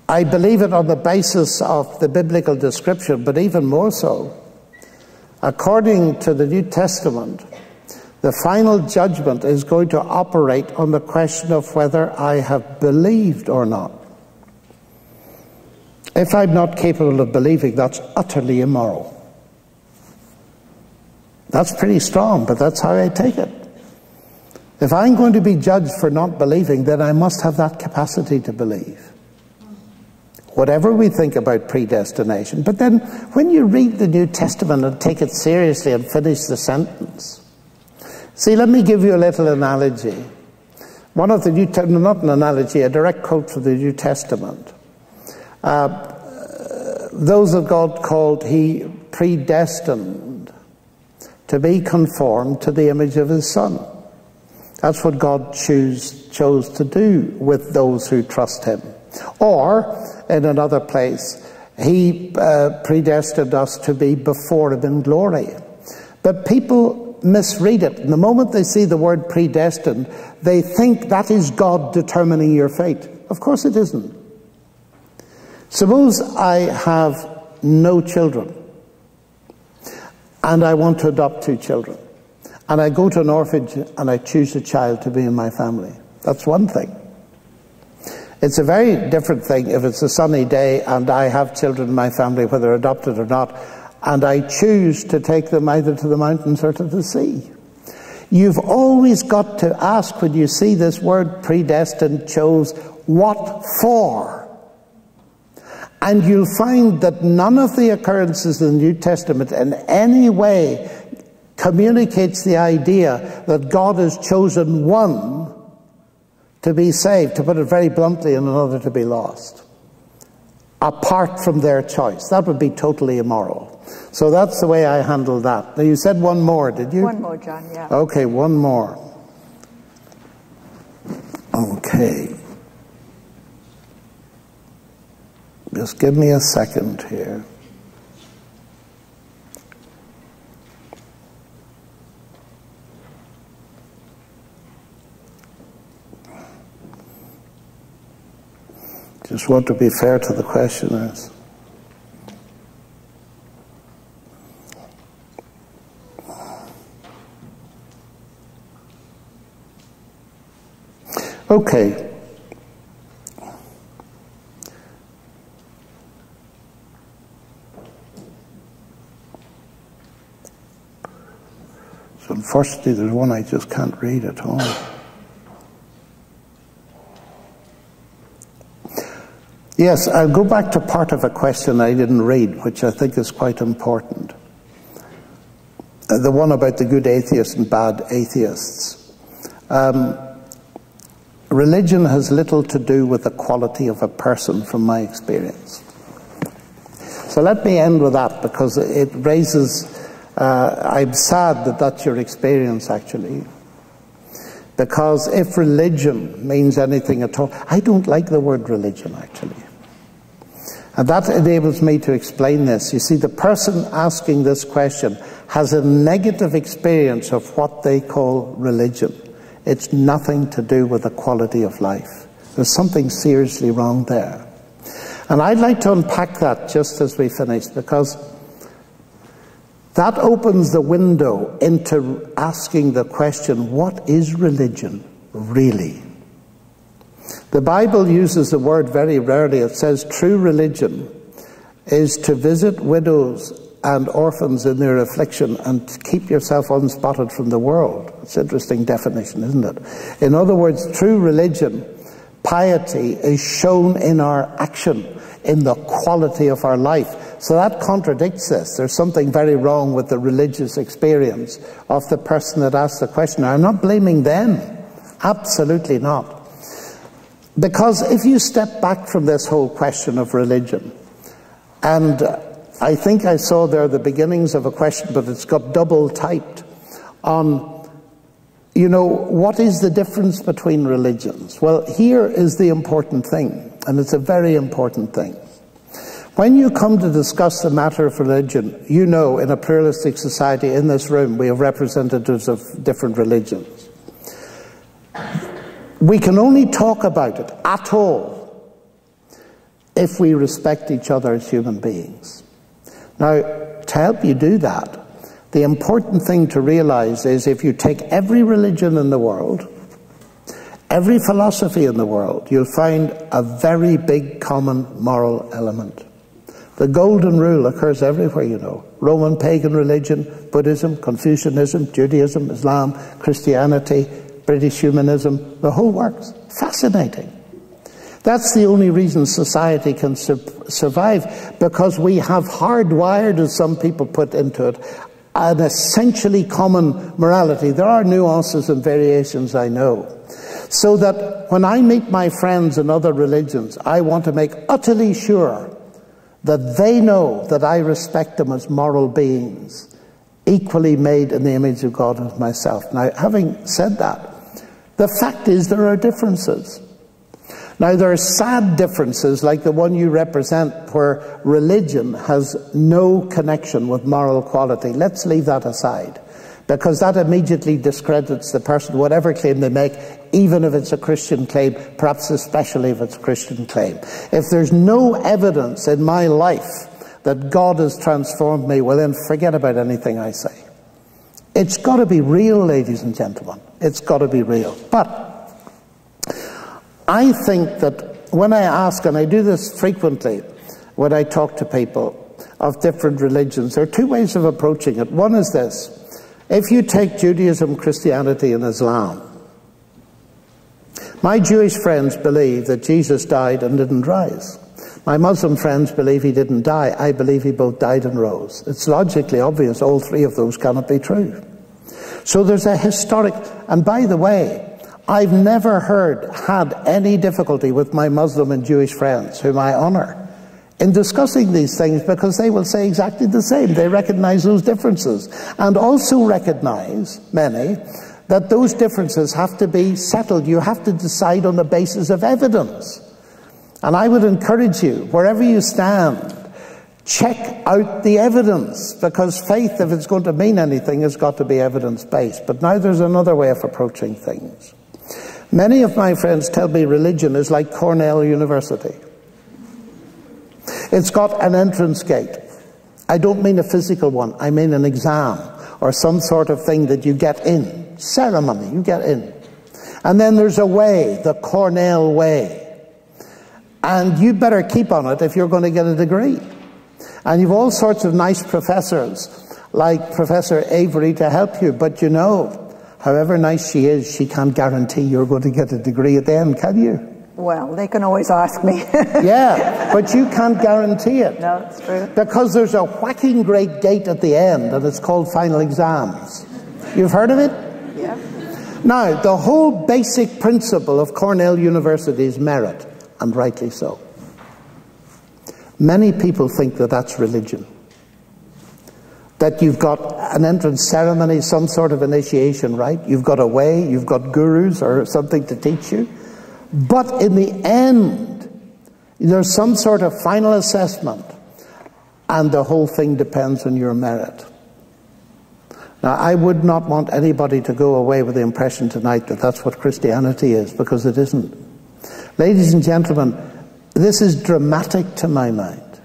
I believe it on the basis of the biblical description, but even more so, according to the New Testament, the final judgment is going to operate on the question of whether I have believed or not. If I'm not capable of believing, that's utterly immoral. That's pretty strong, but that's how I take it. If I'm going to be judged for not believing, then I must have that capacity to believe. Whatever we think about predestination. But then when you read the New Testament and take it seriously and finish the sentence. See, let me give you a little analogy. One of the not an analogy, a direct quote from the New Testament. Those that God called, he predestined to be conformed to the image of his Son. That's what God chose to do with those who trust him. Or, in another place, he predestined us to be before him in glory. But people misread it. And the moment they see the word predestined, they think that is God determining your fate. Of course it isn't. Suppose I have no children, and I want to adopt 2 children, and I go to an orphanage and I choose a child to be in my family. That's one thing. It's a very different thing if it's a sunny day and I have children in my family, whether adopted or not, and I choose to take them either to the mountains or to the sea. You've always got to ask, when you see this word predestined, chose, what for? And you'll find that none of the occurrences in the New Testament in any way communicates the idea that God has chosen one to be saved, to put it very bluntly, and another to be lost, apart from their choice. That would be totally immoral. So that's the way I handle that. Now, you said one more, did you? One more, John, yeah. Okay, one more. Okay. Just give me a second here. Just want to be fair to the questioners. Okay. So unfortunately, there's one I just can't read at all. Yes, I'll go back to part of a question I didn't read, which I think is quite important. The one about the good atheists and bad atheists. Religion has little to do with the quality of a person, from my experience. So let me end with that, because it raises... I'm sad that that's your experience, actually. Because if religion means anything at all... I don't like the word religion, actually. And that enables me to explain this. You see, the person asking this question has a negative experience of what they call religion. It's nothing to do with the quality of life. There's something seriously wrong there. And I'd like to unpack that just as we finish, because that opens the window into asking the question, what is religion really? The Bible uses the word very rarely. It says true religion is to visit widows and orphans in their affliction and to keep yourself unspotted from the world. It's an interesting definition, isn't it? In other words, true religion, piety, is shown in our action, in the quality of our life. So that contradicts this. There's something very wrong with the religious experience of the person that asked the question. Now, I'm not blaming them. Absolutely not. Because if you step back from this whole question of religion, and I think I saw there the beginnings of a question, but it's got double typed on, you know, what is the difference between religions? Well, here is the important thing, and it's a very important thing. When you come to discuss the matter of religion, you know, in a pluralistic society, in this room, we have representatives of different religions. We can only talk about it at all if we respect each other as human beings. Now, to help you do that, the important thing to realize is if you take every religion in the world, every philosophy in the world, you'll find a very big common moral element. The golden rule occurs everywhere, you know. Roman pagan religion, Buddhism, Confucianism, Judaism, Islam, Christianity, British humanism, the whole works. Fascinating. That's the only reason society can survive, because we have hardwired, as some people put into it, an essentially common morality. There are nuances and variations, I know. So that when I meet my friends in other religions, I want to make utterly sure that they know that I respect them as moral beings, equally made in the image of God and myself. Now, having said that, the fact is there are differences. Now, there are sad differences like the one you represent, where religion has no connection with moral quality. Let's leave that aside, because that immediately discredits the person, whatever claim they make, even if it's a Christian claim, perhaps especially if it's a Christian claim. If there's no evidence in my life that God has transformed me, well then forget about anything I say. It's got to be real, ladies and gentlemen. It's got to be real. But I think that when I ask, and I do this frequently when I talk to people of different religions, there are two ways of approaching it. One is this. If you take Judaism, Christianity, and Islam, my Jewish friends believe that Jesus died and didn't rise. My Muslim friends believe he didn't die. I believe he both died and rose. It's logically obvious all three of those cannot be true. So there's a historic... And by the way, I've never had any difficulty with my Muslim and Jewish friends, whom I honor, in discussing these things, because they will say exactly the same. They recognize those differences, and also recognize, many, that those differences have to be settled. You have to decide on the basis of evidence. And I would encourage you, wherever you stand, check out the evidence, because faith, if it's going to mean anything, has got to be evidence-based. But now there's another way of approaching things. Many of my friends tell me religion is like Cornell University. It's got an entrance gate. I don't mean a physical one. I mean an exam or some sort of thing that you get in. Ceremony, you get in. And then there's a way, the Cornell way. And you better keep on it if you're going to get a degree. And you've all sorts of nice professors, like Professor Avery, to help you. But you know, however nice she is, she can't guarantee you're going to get a degree at the end, can you? Well, they can always ask me. Yeah, but you can't guarantee it. No, it's true. Because there's a whacking great gate at the end, and it's called final exams. You've heard of it? Yeah. Now, the whole basic principle of Cornell University is merit, and rightly so. Many people think that that's religion. That you've got an entrance ceremony, some sort of initiation, right? You've got a way, you've got gurus or something to teach you. But in the end, there's some sort of final assessment, and the whole thing depends on your merit. Now, I would not want anybody to go away with the impression tonight that that's what Christianity is, because it isn't. Ladies and gentlemen, this is dramatic to my mind.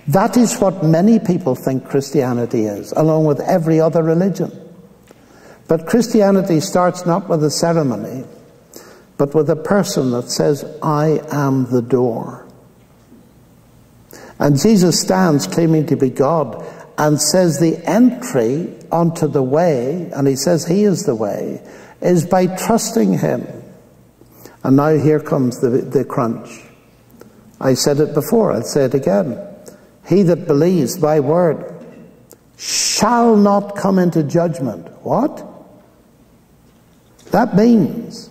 That is what many people think Christianity is, along with every other religion. But Christianity starts not with a ceremony, but with a person that says, I am the door. And Jesus stands claiming to be God and says the entry onto the way, and he says he is the way, is by trusting him. And now here comes the crunch. I said it before, I'll say it again. He that believes my word shall not come into judgment. What? That means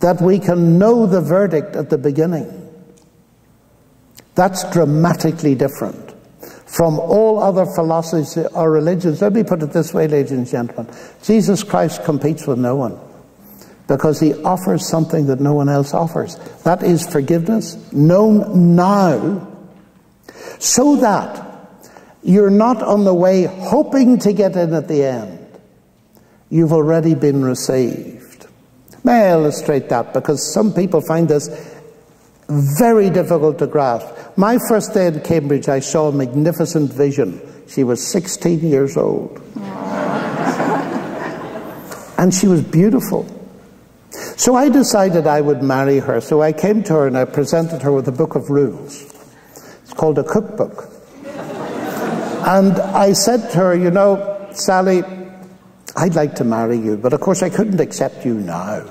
that we can know the verdict at the beginning. That's dramatically different from all other philosophies or religions. Let me put it this way, ladies and gentlemen. Jesus Christ competes with no one because he offers something that no one else offers. That is forgiveness, known now, so that you're not on the way hoping to get in at the end. You've already been received. May I illustrate that? Because some people find this very difficult to grasp. My first day in Cambridge, I saw a magnificent vision. She was 16 years old. And she was beautiful. So I decided I would marry her. So I came to her and I presented her with a book of rules. It's called a cookbook. And I said to her, you know, Sally, I'd like to marry you, but of course I couldn't accept you now.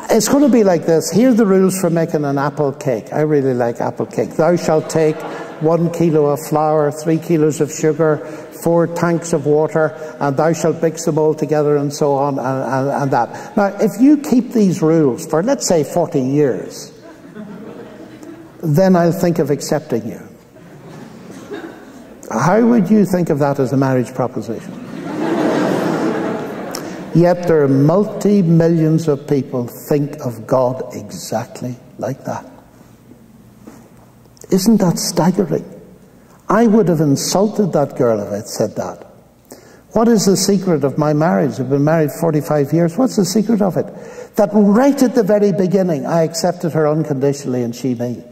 It's going to be like this. Here are the rules for making an apple cake. I really like apple cake. Thou shalt take 1 kilo of flour, 3 kilos of sugar, 4 tanks of water, and thou shalt mix them all together and so on and that. Now, if you keep these rules for, let's say, 40 years, then I'll think of accepting you. How would you think of that as a marriage proposition? Yet there are multi-millions of people think of God exactly like that. Isn't that staggering? I would have insulted that girl if I'd said that. What is the secret of my marriage? I've been married 45 years. What's the secret of it? That right at the very beginning, I accepted her unconditionally and she me.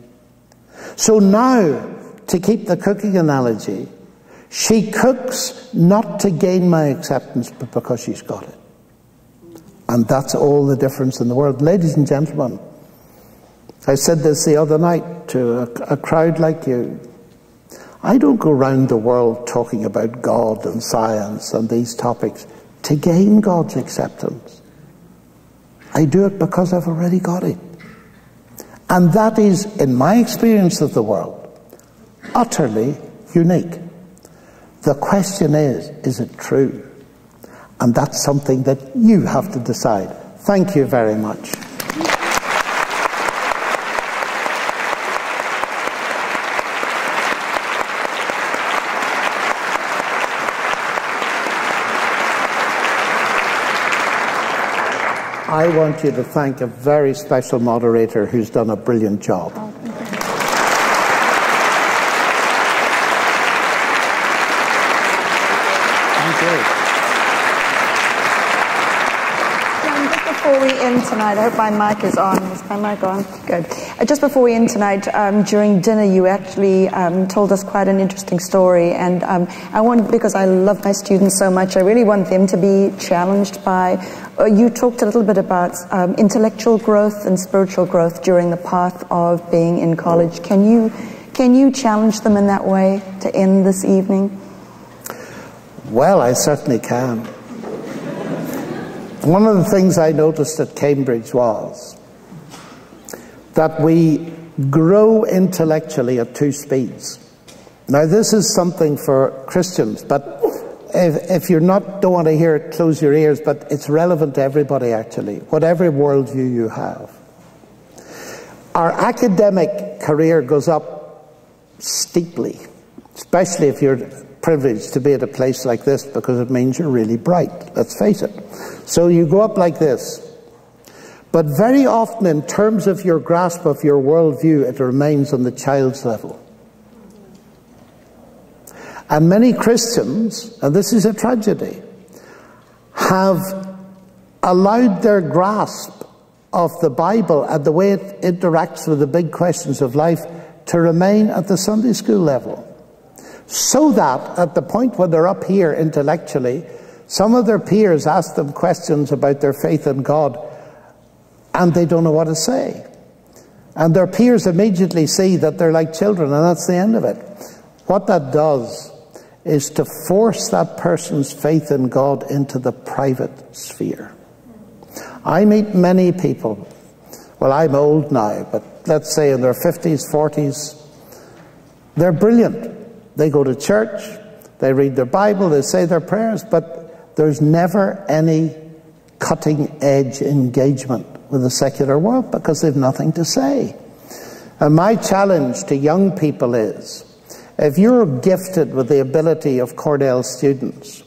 So now, to keep the cooking analogy, she cooks not to gain my acceptance, but because she's got it. And that's all the difference in the world. Ladies and gentlemen, I said this the other night to a crowd like you. I don't go round the world talking about God and science and these topics to gain God's acceptance. I do it because I've already got it. And that is, in my experience of the world, utterly unique. The question is it true? And that's something that you have to decide. Thank you very much. I want you to thank a very special moderator who's done a brilliant job. before we end tonight, I hope my mic is on. Is my mic on? Good. Just before we end tonight, during dinner, you actually told us quite an interesting story, and I want, because I love my students so much, I really want them to be challenged by. You talked a little bit about intellectual growth and spiritual growth during the path of being in college. Can you challenge them in that way to end this evening? Well, I certainly can. One of the things I noticed at Cambridge was that we grow intellectually at two speeds. Now, this is something for Christians, but if you're not, don't want to hear it, close your ears, but it's relevant to everybody, actually, whatever worldview you have. Our academic career goes up steeply, especially if you're privileged to be at a place like this, because it means you're really bright, let's face it. So you go up like this. But very often, in terms of your grasp of your worldview, it remains on the child's level. And many Christians, and this is a tragedy, have allowed their grasp of the Bible and the way it interacts with the big questions of life to remain at the Sunday school level. So that at the point when they're up here intellectually, some of their peers ask them questions about their faith in God and they don't know what to say. And their peers immediately see that they're like children, and that's the end of it. What that does is to force that person's faith in God into the private sphere. I meet many people, well, I'm old now, but let's say in their 50s, 40s, they're brilliant. They go to church, they read their Bible, they say their prayers, but there's never any cutting-edge engagement with the secular world because they've nothing to say. And my challenge to young people is, if you're gifted with the ability of Cornell students,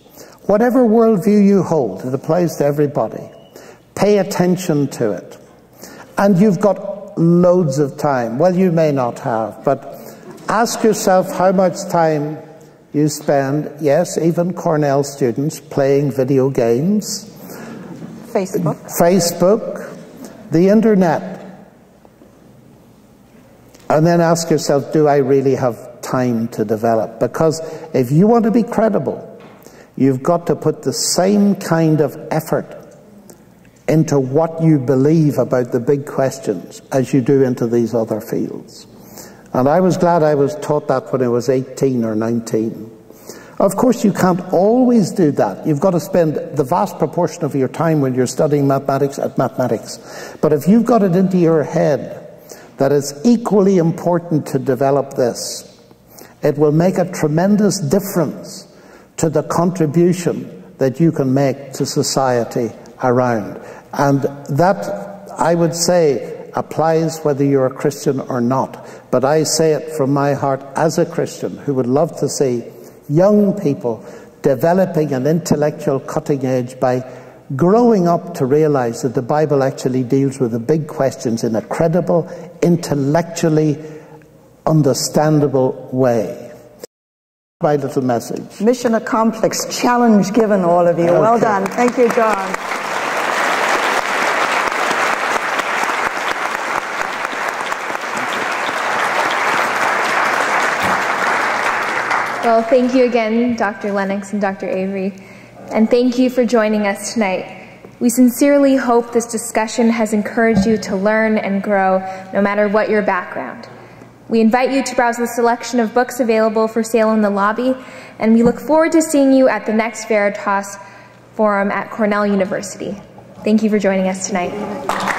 whatever worldview you hold, it applies to everybody, pay attention to it. And you've got loads of time. Well, you may not have, but ask yourself how much time you spend, yes, even Cornell students, playing video games. Facebook, the internet. And then ask yourself, do I really have time to develop? Because if you want to be credible, you've got to put the same kind of effort into what you believe about the big questions as you do into these other fields. And I was glad I was taught that when I was 18 or 19. Of course, you can't always do that. You've got to spend the vast proportion of your time when you're studying mathematics at mathematics. But if you've got it into your head that it's equally important to develop this, it will make a tremendous difference to the contribution that you can make to society around. And that, I would say, applies whether you're a Christian or not. But I say it from my heart as a Christian who would love to see young people developing an intellectual cutting edge by growing up to realize that the Bible actually deals with the big questions in a credible, intellectually understandable way. My little message. Mission accomplished. Challenge given, all of you. Okay. Well done. Thank you, John. Well, thank you again, Dr. Lennox and Dr. Avery, and thank you for joining us tonight. We sincerely hope this discussion has encouraged you to learn and grow, no matter what your background. We invite you to browse the selection of books available for sale in the lobby, and we look forward to seeing you at the next Veritas Forum at Cornell University. Thank you for joining us tonight.